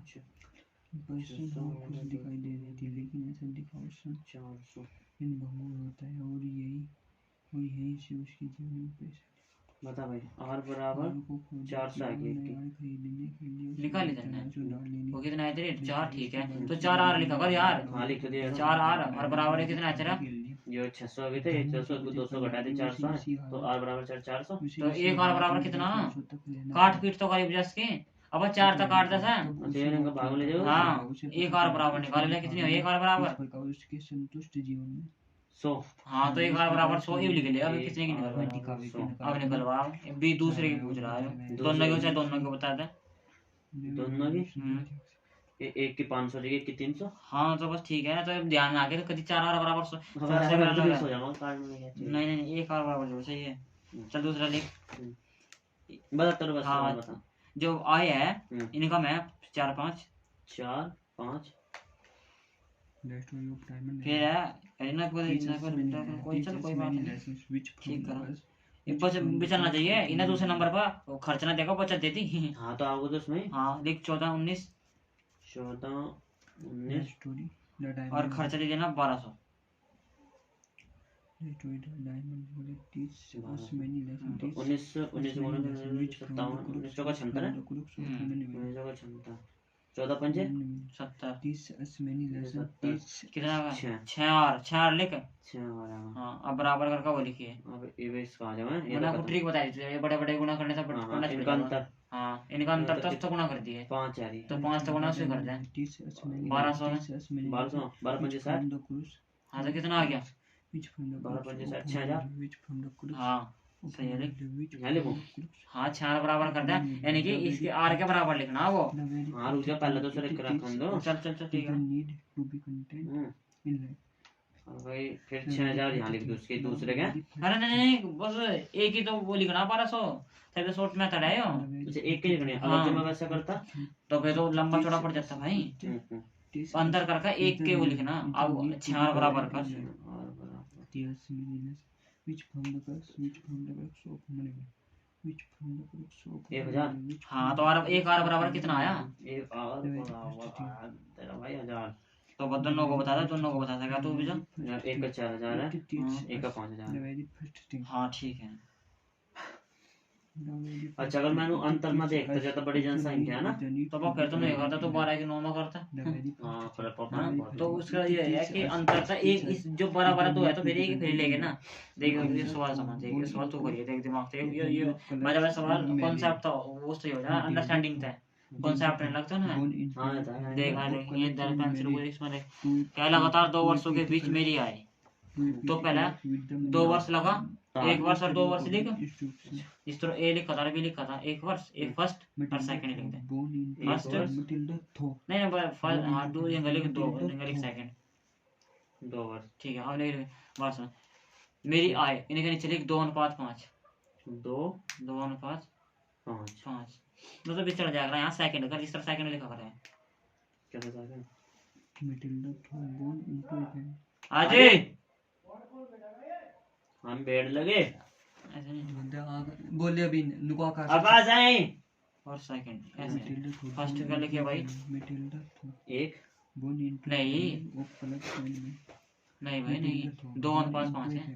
Speaker 3: पर्सन खुश दिखाई दे रही थी, लेकिन ऐसा दिखावा
Speaker 2: 400
Speaker 3: इन भंगुर होता है और यही से उसकी जीवन में पैसा
Speaker 2: बता भाई। आर बराबर 400 आ गई
Speaker 3: खरीदने के लिए
Speaker 1: लिखा लेते हैं
Speaker 3: डालने
Speaker 1: वो कितना है तेरे? 4 ठीक है। तो 4 आर लिखा कर यार।
Speaker 2: हाँ लिख दिया
Speaker 1: 4 आर और बराबर है कितना है तेरा?
Speaker 2: ये 600 आ गए थे, 600 को 200 घटा दे 400 है, तो आर बराबर 400।
Speaker 1: तो एक आर बराबर कितना? काट पीट तो करीब 10 की। अब 4 तक काट 10 है।
Speaker 2: अच्छा ये इनका भाग ले जाओ।
Speaker 1: हाँ एक आर बराबर निकाल ले कितनी हो? एक आर बराबर
Speaker 3: उसके संतुष्ट जीवन में
Speaker 2: 100।
Speaker 1: हाँ तो एक आर बराबर 100 ये लिख ले। अब कितने की निकलवा? अब निकलवा। बी दूसरे की पूछ रहा है, दोनों की चाहे दोनों को बता दे।
Speaker 2: दोनों की एक की 500 जगह एक की 300।
Speaker 1: हाँ तो बस ठीक है। तो ध्यान में आके तो कभी 4 आर बराबर 100
Speaker 2: हो जाऊंगा कार्ड में
Speaker 1: नहीं एक आर बराबर जो सही है। चल दूसरा लिख।
Speaker 2: बता तेरे बस
Speaker 1: हाँ
Speaker 2: बता।
Speaker 1: जो आय है इनकम है 4, 5 फिर है कोई चल कोई बात नहीं ठीक करो। ये बचत बिचलना चाहिए इन्हें दूसरे नंबर पर खर्च ना देखो बचत देती।
Speaker 2: हाँ तो आओगे तो उसमें
Speaker 1: हाँ लिख 14, 19 और खर्चा दे देना 1200। 6 लिख। हाँ अब बराबर करके वो लिखिए। अब ट्रिक बताई थी, बड़े बड़े गुणा करने से पढ़ना पड़ेगा। हाँ इनका अंतर 10 तो गुणा कर दिए
Speaker 2: 5 आ रही
Speaker 1: तो 5 तो गुणा से कर दें 1200 है।
Speaker 2: 12
Speaker 1: हाँ तो कितना आ गया?
Speaker 2: 6,000।
Speaker 1: हाँ सही है लिख।
Speaker 2: यहाँ लिखो।
Speaker 1: हाँ 6 बराबर कर दें, यानी कि इसके आर के बराबर लिखना वो।
Speaker 2: हाँ रुक जा पहले तो सर रखन दो।
Speaker 1: चल ठीक है।
Speaker 2: भाई फिर 6,000 यहाँ लिख दो उसके दूसरे के।
Speaker 1: अरे नहीं बस एक ही तो वो लिखना 1200 तभी शॉर्ट मेथड है यो।
Speaker 2: अच्छा एक के लिखने अगर जो मैं वैसा करता
Speaker 1: तो फिर तो लंबा चौड़ा पड़ जाता भाई। अंदर करके एक के वो लिखना अब 6 बराबर कर। हाँ तो एक आर बराबर कितना आया?
Speaker 2: एक आर बराबर तेरा भाई 1000।
Speaker 1: तो दोनों को बता दे, दोनों को बता देगा तू भी जा।
Speaker 2: एक का 4,000 है एक का 5,000।
Speaker 1: हाँ ठीक है।
Speaker 2: अच्छा अगर मैंने अंतर में देखता जाता बड़ी जनसंख्या है ना
Speaker 1: तो वो फिर तो नहीं करता तो 12 की 9 में करता।
Speaker 2: हाँ
Speaker 1: हाँ, तो उसका ये है कि अंतर था एक इस जो बड़ा बड़ा तो है तो फिर एक फिर लेके ना। देखो ये सवाल समझ ये सवाल तो करिए देख दिमाग से ये मजा सवाल कॉन्सेप्ट था वो सही हो जाए अंडरस्टैंडिंग था कॉन्सेप्ट नहीं लगता ना।
Speaker 2: हाँ
Speaker 1: देखा ये दर पेंसिल को इसमें क्या लगातार 2 वर्षों के बीच मेरी आए तो पहला 2 वर्ष लगा 1 वर्ष और 2 वर्ष लिखा इस तरह ए लिखा था बी लिखा था 1 वर्ष एक फर्स्ट और सेकंड लिख दे फर्स्ट नहीं फर्स्ट हाँ 2 लिख 2 लिख सेकंड
Speaker 2: 2 वर्ष
Speaker 1: ठीक है। अब लिख वर्ष मेरी आय इनके नीचे लिख 2:5 2:5 मतलब भी चढ़ जाएगा यहाँ सेकंड अगर इस तरह सेकंड लिखा कर है
Speaker 2: क्या
Speaker 1: अजय
Speaker 2: हम बेड लगे
Speaker 1: ऐसे नहीं,
Speaker 3: बोले अभी नुका का
Speaker 2: अब आ जाए
Speaker 1: और सेकंड ऐसे फर्स्ट का लिखिए भाई
Speaker 2: एक
Speaker 1: नहीं नहीं भाई नहीं 2:5 है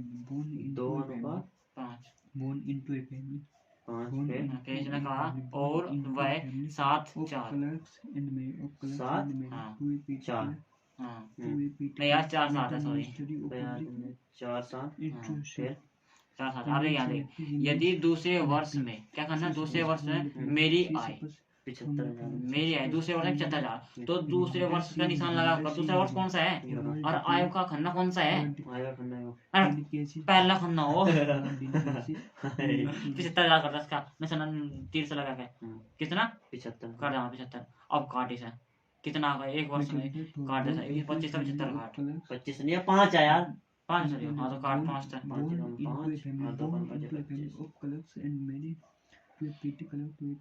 Speaker 2: 2:5
Speaker 1: 5
Speaker 2: पे
Speaker 1: पेज ने कहा और वह 7 4
Speaker 2: 7
Speaker 1: हाँ
Speaker 2: 4
Speaker 1: हाँ नहीं यार 4 7 है सॉरी
Speaker 2: 4 7 फिर
Speaker 1: 4 7 अरे याद है यदि दूसरे वर्ष में क्या करना दूसरे वर्ष में मेरी आय
Speaker 2: 75,000
Speaker 1: मेरी आय दूसरे वर्ष में 75,000 तो दूसरे वर्ष का निशान लगाकर दूसरा वर्ष कौन सा है और आय का खन्ना कौन सा है
Speaker 2: आएगा खन्ना है
Speaker 1: अरे पहला खन्ना हो 75,000 करता इसका निशान तीर से लगा के कितना
Speaker 2: 75
Speaker 1: काट जाना 75 अब काट इसे कितना आ गया एक वर्ष में काट ऐसा 25 से 75 काट
Speaker 2: 25 नहीं 5 है यार
Speaker 1: 5 सॉरी हाँ तो काट 5 था
Speaker 2: 5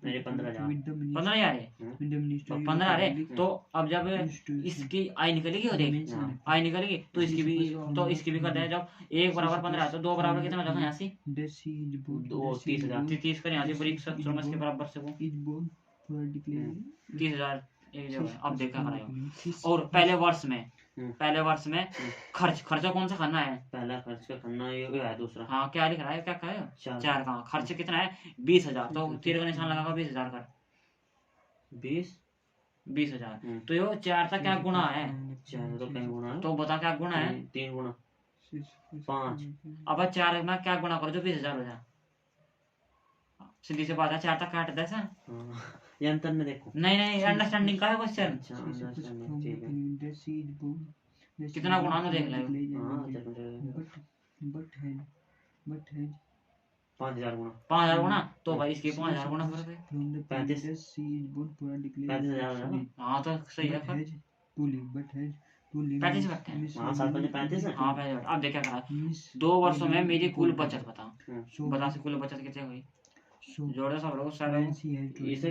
Speaker 2: मेरे 15,000
Speaker 1: 15 यार है तो 15 है तो अब जब इसकी आय निकलेगी और देख आय निकलेगी तो इसकी भी कर दे जब 1 बराबर 15 है तो 2 बराबर कितना हो जाएगा यहाँ से
Speaker 2: 30,000
Speaker 1: 30 का यहाँ से बड़ी समझ के बराबर से वो 30,000 एक जगह है। अब देखा कराएगा और पहले वर्ष में खर्चा कौन सा करना है
Speaker 2: पहला खर्च का खन्ना ये है दूसरा
Speaker 1: हाँ क्या लिख रहा है क्या कहा है 4 का खर्च कितना है 20,000 तो तीर का निशान लगाकर 20,000 कर 20,000 तो ये 4 का क्या गुणा है
Speaker 2: 4 तो कहीं गुणा है
Speaker 1: तो बता क्या गुणा है
Speaker 2: 3 गुणा 5
Speaker 1: अब 4 में क्या गुणा करो जो 20,000 हो जाए सीधी सी बात है 4 तक काट दे सर
Speaker 2: ये अंतर में देखो
Speaker 1: नहीं अंडरस्टैंडिंग का है क्वेश्चन
Speaker 2: अच्छा अंडरस्टैंडिंग ठीक है
Speaker 1: कितना गुणा ना देख ले
Speaker 2: हाँ बट है 5,000 गुणा
Speaker 1: 5,000 गुणा तो भाई इसके 5,000 गुणा कर दे
Speaker 2: 35,000
Speaker 1: हाँ तो सही है फिर 35 बटे हैं
Speaker 2: हाँ 7
Speaker 1: हाँ 35 अब देख क्या करा 2 वर्षों में मेरी कुल बचत बता से कुल बचत कितनी हुई जोड़े सब लोग सारे
Speaker 2: इसे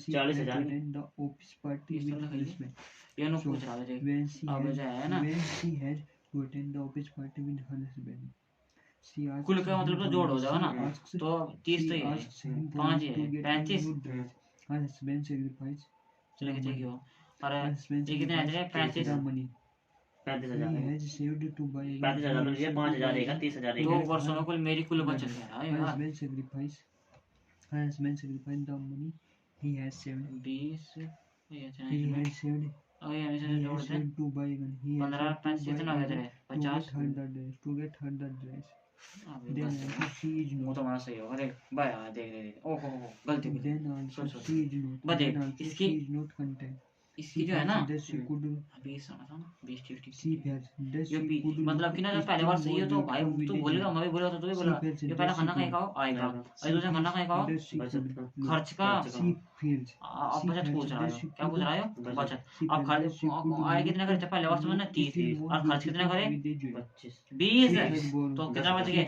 Speaker 2: 40,000
Speaker 1: ये नो पूछ रहा है अब जो है ना कुल का मतलब तो जोड़ हो जाएगा ना तो 30 तो ही है 5 ही है 35 चलो कितने की हो और ये कितने आते हैं 35,000
Speaker 2: 35,000 तो ये 5,000 रहेगा 30,000
Speaker 1: 2 वर्षों में कुल मेरी कुल बचत है यार
Speaker 3: has been sacrificed the money he has saved
Speaker 1: 20 ये अच्छा
Speaker 3: he
Speaker 1: है
Speaker 3: has saved
Speaker 1: और ये हमेशा
Speaker 3: he
Speaker 1: जोड़
Speaker 3: has
Speaker 1: they
Speaker 3: saved to buy gun he has
Speaker 1: 15
Speaker 3: saved to
Speaker 1: 35 कितना हो
Speaker 3: buy
Speaker 1: गया तेरे
Speaker 3: gun
Speaker 1: 50
Speaker 3: to get her the dress
Speaker 1: अबे
Speaker 3: then
Speaker 1: बस
Speaker 3: also she is
Speaker 1: वो
Speaker 3: not
Speaker 1: तो हमारा सही होगा देख भाई यार देख ओहो गलती हुई
Speaker 3: then also
Speaker 1: सोच।
Speaker 3: she is not
Speaker 1: बस देख,
Speaker 3: then also
Speaker 1: इसकी-
Speaker 3: she is not content
Speaker 1: इसकी जो है ना
Speaker 3: that she could
Speaker 1: अभी सुना था ना 20 50
Speaker 3: she felt that
Speaker 1: ये
Speaker 3: she
Speaker 1: भी
Speaker 3: could
Speaker 1: मतलब कि ना जब पहले बार सही हो तो भाई तू बोलेगा मैं भी बोला तो तू भी बोला ये पहला खाना कहीं खाओ आएगा और दूसरा खाना कहीं खाओ
Speaker 3: that she
Speaker 2: बचत
Speaker 3: could
Speaker 2: का
Speaker 1: खर्च का
Speaker 3: she feels
Speaker 1: आप बचत पूछ रहा हो क्या पूछ रहा हो बचत अब खर्च आए कितने खर्च पहले वर्ष में ना 30 और खर्च कितने करे
Speaker 2: 25
Speaker 1: 20 तो कितना बच गए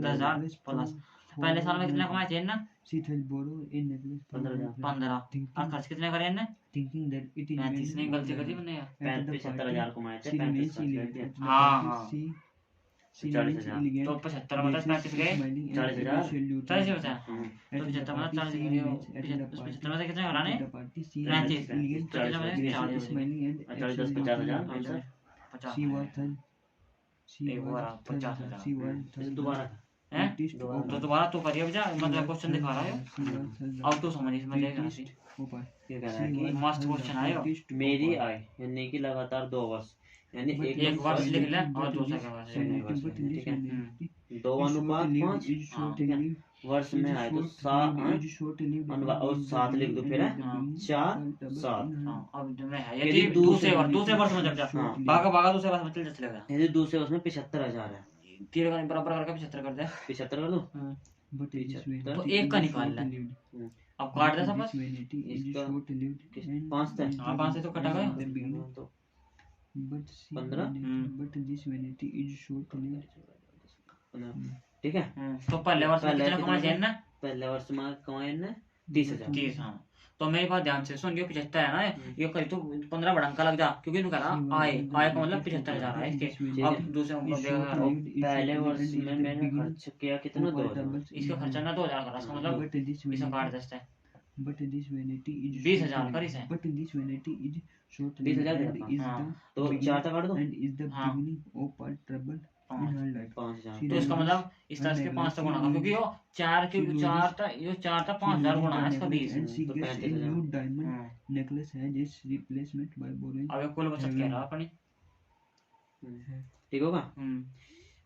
Speaker 1: 10,000 प्लस पहले साल में कितना कमाए थे ना
Speaker 3: she has borrowed a necklace from
Speaker 2: 15,000
Speaker 1: 15 और खर्च कितने करे ना
Speaker 3: thinking that it is
Speaker 1: 35 ने गलती कर दी मैंने यार
Speaker 2: 75,000 कमाए थे
Speaker 3: she
Speaker 2: 35
Speaker 3: remains
Speaker 2: खर्च कर
Speaker 3: elegant
Speaker 2: दिए
Speaker 3: at the
Speaker 1: हाँ,
Speaker 3: party.
Speaker 1: हाँ।
Speaker 3: she
Speaker 2: 40,000
Speaker 3: remains
Speaker 1: तो
Speaker 3: elegant
Speaker 1: 75 मतलब 35 गए
Speaker 2: 40,000
Speaker 1: 40 होता है तो 75 मतलब 40 गए 75 मतलब कितने कराने 35 तो कितना बचे 40
Speaker 2: 40 10 50,000 answer
Speaker 1: 50
Speaker 3: she was third she
Speaker 1: एक
Speaker 3: was
Speaker 1: bar
Speaker 3: third
Speaker 1: 50,000
Speaker 3: she was third
Speaker 2: दोबारा
Speaker 1: हैं
Speaker 3: artist
Speaker 2: दोबारा।
Speaker 3: of
Speaker 1: तो दोबारा तो करिए बजा मतलब क्वेश्चन दिखा रहा है
Speaker 3: she was third
Speaker 1: अब तो समझ इसमें देख रहा
Speaker 3: artist of
Speaker 2: ये कह रहा है कि
Speaker 1: मस्त क्वेश्चन आया
Speaker 2: मेरी आय यानी कि लगातार 2 वर्ष यानी
Speaker 1: एक वर्ष लिख ले और दूसरा का वर्ष लिख ले।
Speaker 2: ठीक है
Speaker 1: हम्म।
Speaker 2: 2:5
Speaker 1: हाँ।
Speaker 2: ठीक है वर्ष में आए तो 7 और 7 लिख दो फिर है
Speaker 1: हाँ।
Speaker 2: 4 7
Speaker 1: हाँ अब जो मैं है
Speaker 2: यदि
Speaker 1: यदि दूसरे वर्ष में जब जा
Speaker 2: हाँ।
Speaker 1: भागा दूसरे वर्ष में चल चलेगा
Speaker 2: यदि दूसरे वर्ष में 75,000 है
Speaker 1: तीर का बराबर करके 75 कर दे
Speaker 2: 75 कर दो
Speaker 1: तो एक का निकाल ले अब काट दे सब बस
Speaker 2: इसका 5 था
Speaker 1: हाँ 5 से तो कटा गया
Speaker 2: तो 15 ठीक है
Speaker 1: तो पहले वर्ष में
Speaker 2: पहले
Speaker 1: कितना कमाए थे ना
Speaker 2: पहले वर्ष में कमाए ने 30,000
Speaker 1: 30। हाँ तो मेरी बात ध्यान से सुन, ये 75 है ना, ये करीब तो 15 बढ़ंका लग जा, क्योंकि इन्होंने कहा आय आय का मतलब 75,000 है इसके। अब दूसरे
Speaker 2: पहले वर्ष में मैंने खर्च किया कितना 2,000,
Speaker 1: इसका खर्चा ना 2000 करा, इसका मतलब इसका काट दस्ता है
Speaker 3: But this vanity is
Speaker 1: 20,000 कर इसे।
Speaker 3: But this vanity is short
Speaker 2: 20,000
Speaker 3: and
Speaker 2: देना।
Speaker 3: is
Speaker 1: हाँ।
Speaker 3: the
Speaker 2: तो 4 तक काट दो,
Speaker 3: and is the
Speaker 1: हाँ।
Speaker 3: beginning of our trouble in her life.
Speaker 2: 5,000
Speaker 1: तो इसका मतलब इस तरह से 5 तक गुणा कर, क्योंकि वो 4 था 5,000 गुणा है इसका 20।
Speaker 3: And she
Speaker 2: तो
Speaker 3: gets a
Speaker 2: 35,000।
Speaker 3: new diamond
Speaker 1: हाँ।
Speaker 3: necklace as its replacement by borrowing.
Speaker 1: अब ये कुल बचत कह रहा अपनी।
Speaker 2: ठीक होगा।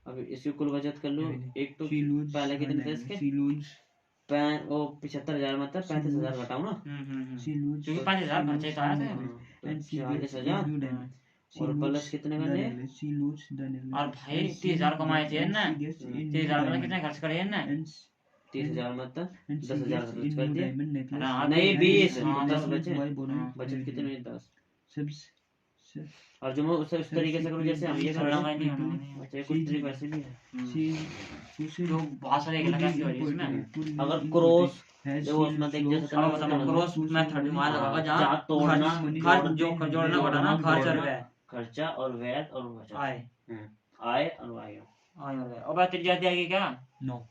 Speaker 2: अब इसकी कुल बचत कर लो। एक तो
Speaker 3: She loses
Speaker 2: पहले
Speaker 3: her
Speaker 2: कितने थे
Speaker 3: necklace.
Speaker 2: इसके?
Speaker 3: She loses.
Speaker 2: वो 75,000 मतलब 35,000 घटाओ ना,
Speaker 3: She loses.
Speaker 1: क्योंकि 5,000 खर्चे तो आया था।
Speaker 2: तो
Speaker 3: And she gets a
Speaker 2: 40,000
Speaker 3: new diamond. She
Speaker 2: और
Speaker 3: loses
Speaker 2: प्लस कितने
Speaker 3: the
Speaker 2: करने?
Speaker 3: necklace. She loses the necklace.
Speaker 1: और भाई
Speaker 3: And she
Speaker 1: 30,000 कमाए थे
Speaker 3: and
Speaker 1: ना,
Speaker 3: she gets a new
Speaker 1: 30,000 मतलब
Speaker 3: diamond.
Speaker 1: कितने खर्च करे ना।
Speaker 3: And
Speaker 2: 30,000 मतलब
Speaker 3: and she
Speaker 2: 10,000
Speaker 3: gets a
Speaker 2: खर्च
Speaker 3: new
Speaker 2: कर दिया।
Speaker 3: diamond necklace.
Speaker 1: हाँ,
Speaker 2: नहीं,
Speaker 3: And
Speaker 2: 20,
Speaker 3: she
Speaker 1: हाँ,
Speaker 3: gets
Speaker 2: 10 बचे।
Speaker 3: by borrowing.
Speaker 2: बचत कितने हुई? 10।
Speaker 3: Subs-
Speaker 2: और जो मैं उस तरीके से करूँ जैसे हम ये कर
Speaker 1: थोड़ा
Speaker 2: रहे
Speaker 1: नहीं
Speaker 2: हैं,
Speaker 1: होना नहीं।
Speaker 2: अच्छा कुछ तरीके वैसे भी है।
Speaker 3: she
Speaker 1: जो बहुत सारे एक कैसे हो रही है इसमें।
Speaker 2: अगर क्रॉस
Speaker 3: has
Speaker 2: देखो उसमें देख जैसे
Speaker 1: अब बताओ क्रॉस मेथड वहाँ लगाओगा
Speaker 2: जहाँ
Speaker 1: जहाँ
Speaker 2: तोड़ना,
Speaker 1: खर्च जो जोड़ना बढ़ाना खर्च और व्यय,
Speaker 2: खर्चा और व्यय और बचत,
Speaker 1: आय
Speaker 2: आय और वाय।
Speaker 1: आय और व्यय। और बात तेरी जाती आएगी क्या?
Speaker 3: no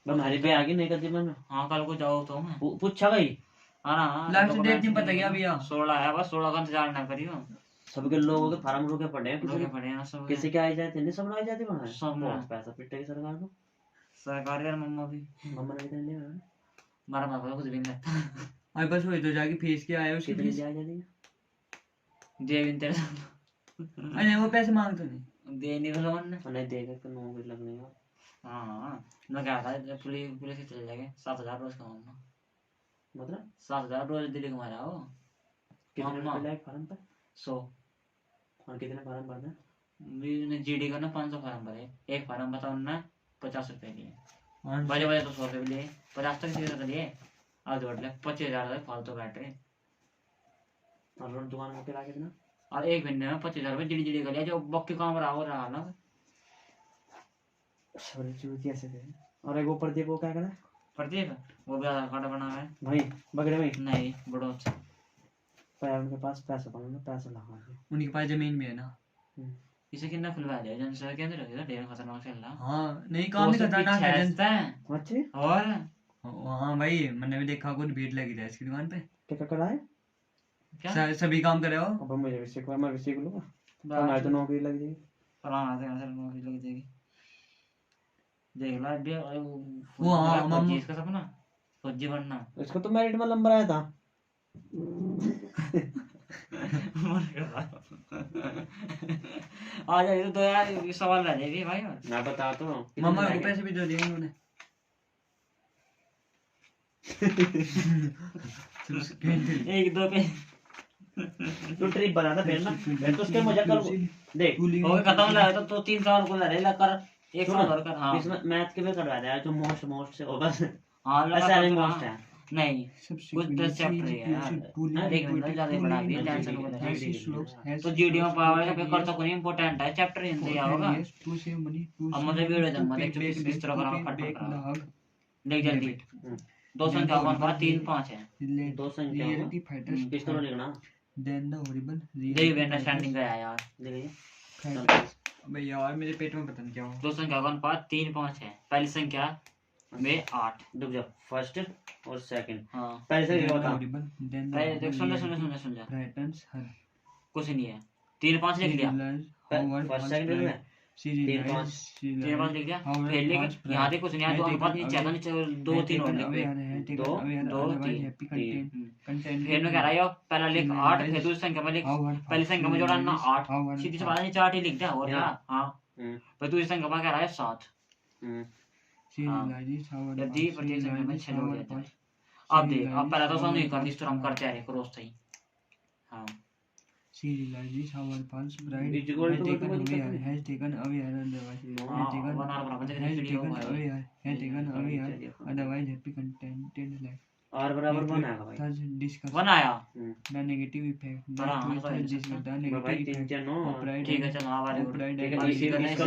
Speaker 2: हमारी पे आगे नहीं करती मैंने
Speaker 1: हाँ कल को जाओ तो मैं
Speaker 2: पूछा गई।
Speaker 1: हाँ ना
Speaker 3: लास्ट डेट नहीं पता क्या भैया?
Speaker 1: 16 है बस, 16 का इंतजार ना करियो।
Speaker 2: सबके लोगों के फार्म रुके पड़े हैं,
Speaker 1: लोगे पड़े हैं सब।
Speaker 2: किसी के आ जाते नहीं, सब आ जाते बनाए
Speaker 1: सब ना।
Speaker 2: पैसा पिटेगी सरकार को।
Speaker 1: सरकार यार मम्मा भी
Speaker 2: मम्मा ने कितने दिया?
Speaker 1: मारा पापा कुछ भी नहीं लगता।
Speaker 3: अरे बस वही तो जाके फेस के आया उसकी
Speaker 2: कितनी
Speaker 3: फीस।
Speaker 2: दिया जाती है?
Speaker 1: दे भी तेरे
Speaker 3: अरे वो पैसे मांगते नहीं।
Speaker 1: दे नहीं रहा लोन।
Speaker 2: नहीं देगा तो नौकरी लगने का।
Speaker 1: हाँ मैं क्या था पुलिस पुलिस चले जाएंगे 7,000 रोज कमाऊंगा।
Speaker 2: मतलब
Speaker 1: 7,000 रोज दिल्ली कमा रहा हो।
Speaker 2: कितने
Speaker 1: मामा।
Speaker 2: रुपए लाए फार्म पे?
Speaker 1: 100
Speaker 2: और कितने फार्म भरना?
Speaker 1: जीडी का ना 500 फार्म भरे, एक फार्म बताओ ना 50 रुपए लिए,
Speaker 3: हाँ,
Speaker 1: बजे बजे तो 100 रुपए भी लिए, 50 तक सीधे लिए आज जोड़ ले 25,000 तक फालतू बैठ रहे।
Speaker 2: और रोड दुकान में किराया कितना?
Speaker 1: और एक महीने में 25,000 रुपए जीडी जीडी कर लिया, जो बक्के काम रहा हो रहा ना।
Speaker 2: सॉरी चूतिया से थे। और एक ऊपर देखो क्या करा
Speaker 1: प्रदीप वो भी आधार कार्ड बना है
Speaker 2: भाई, बगड़े भाई
Speaker 1: नहीं बड़ो अच्छा।
Speaker 2: पैर उनके पास पैसा पड़ा, पैसा लगा दिया।
Speaker 3: उनके पास जमीन भी है ना।
Speaker 1: इसे कितना खुलवा दिया जनसर के अंदर रखा ढेर खतरनाक चल रहा।
Speaker 3: हाँ नहीं काम नहीं खतरनाक है जनता है।
Speaker 2: अच्छे
Speaker 1: और
Speaker 3: हाँ भाई मैंने भी देखा कुछ भीड़ लगी था इसकी दुकान पे।
Speaker 2: क्या क्या कराए?
Speaker 1: क्या
Speaker 3: सभी काम करे हो।
Speaker 2: अब मुझे भी सीखवा, मैं भी सीख लूंगा, हमारी तो नौकरी लग जाएगी।
Speaker 1: फलाना से ऐसे नौकरी लग जाएगी। देख ला अभी
Speaker 3: वो हाँ मामा
Speaker 1: इसका सपना फौजी बनना।
Speaker 2: इसको तो मेरिट में नंबर आया था।
Speaker 1: आ जाए तो यार ये सवाल रह जाएगी भाई। और
Speaker 2: मैं बता तो हूँ
Speaker 3: मामा को पैसे भी दे दिए उन्होंने।
Speaker 1: एक दो पे
Speaker 2: तो ट्रिप बना था फिर ना, मैं तो उसके मजा कर देख
Speaker 1: हो गया खत्म लगा तो 3 साल को लड़े ला कर 1 साल और कर। हाँ
Speaker 2: इसमें मैथ के भी करवा दिया जो मोस्ट से होगा।
Speaker 1: हाँ
Speaker 2: ऐसा नहीं मोस्ट है
Speaker 1: नहीं कुछ 10 चैप्टर है यार, देख मैंने ज्यादा बढ़ा दिया टेंशन को बता। तो जीडी में पावर पे कर तो कोई इंपॉर्टेंट है चैप्टर हिंदी होगा। अब मुझे वीडियो दम मतलब किस तरह का फट फट देख जल्दी 2 संख्या कौन पा 3 5 है
Speaker 2: 2 संख्या किस तरह लिखना
Speaker 3: देन द हॉरिबल
Speaker 1: देख अंडरस्टैंडिंग का है यार।
Speaker 2: देखिए
Speaker 3: अबे यार मेरे पेट में पता नहीं क्या हुआ।
Speaker 1: 2 संख्या कौन पा 3 5 है, पहली संख्या में 8।
Speaker 2: रुक जा, फर्स्ट और सेकंड।
Speaker 1: हाँ
Speaker 2: पहले से क्या होता?
Speaker 1: पहले देख सुन जा
Speaker 3: राइटन्स हर
Speaker 1: कुछ नहीं है। 3 5 लिख लिया,
Speaker 2: फर्स्ट सेकंड में 3 5
Speaker 1: 3 5 लिख दिया फिर लेके यहाँ देख कुछ नहीं है। 2 अनुपात नीचे आता नीचे 2 3 और लिख दे 2 3 फिर मैं कह रहा है पहला लिख 8 फिर दूसरी संख्या में लिख, पहली संख्या में जोड़ना 8 सीधी सी बात है नीचे 8 ही लिख दिया और क्या। हाँ फिर दूसरी संख्या में कह रहा है 7। यदि प्रत्येक संख्या में 6 जोड़ देते हैं। अब देख अब पहला तो नहीं कर इस तरह हम करते आ रहे क्रॉस सही। हाँ
Speaker 3: She realizes how her pulse bride
Speaker 2: Is equal
Speaker 3: has
Speaker 2: to
Speaker 3: taken
Speaker 2: what
Speaker 3: away her, has taken away her otherwise happy contented life.
Speaker 2: और बराबर बनाएगा भाई,
Speaker 3: Thus discuss
Speaker 1: बनाया
Speaker 3: the negative effect.
Speaker 1: बना,
Speaker 3: Thus discuss the
Speaker 2: भाई
Speaker 3: negative
Speaker 2: 3
Speaker 3: effect
Speaker 2: 4 9
Speaker 3: of pride
Speaker 1: ठीक है चलो हमारे
Speaker 3: of pride
Speaker 2: ठीक
Speaker 3: and
Speaker 2: है,
Speaker 1: इसका
Speaker 2: इसका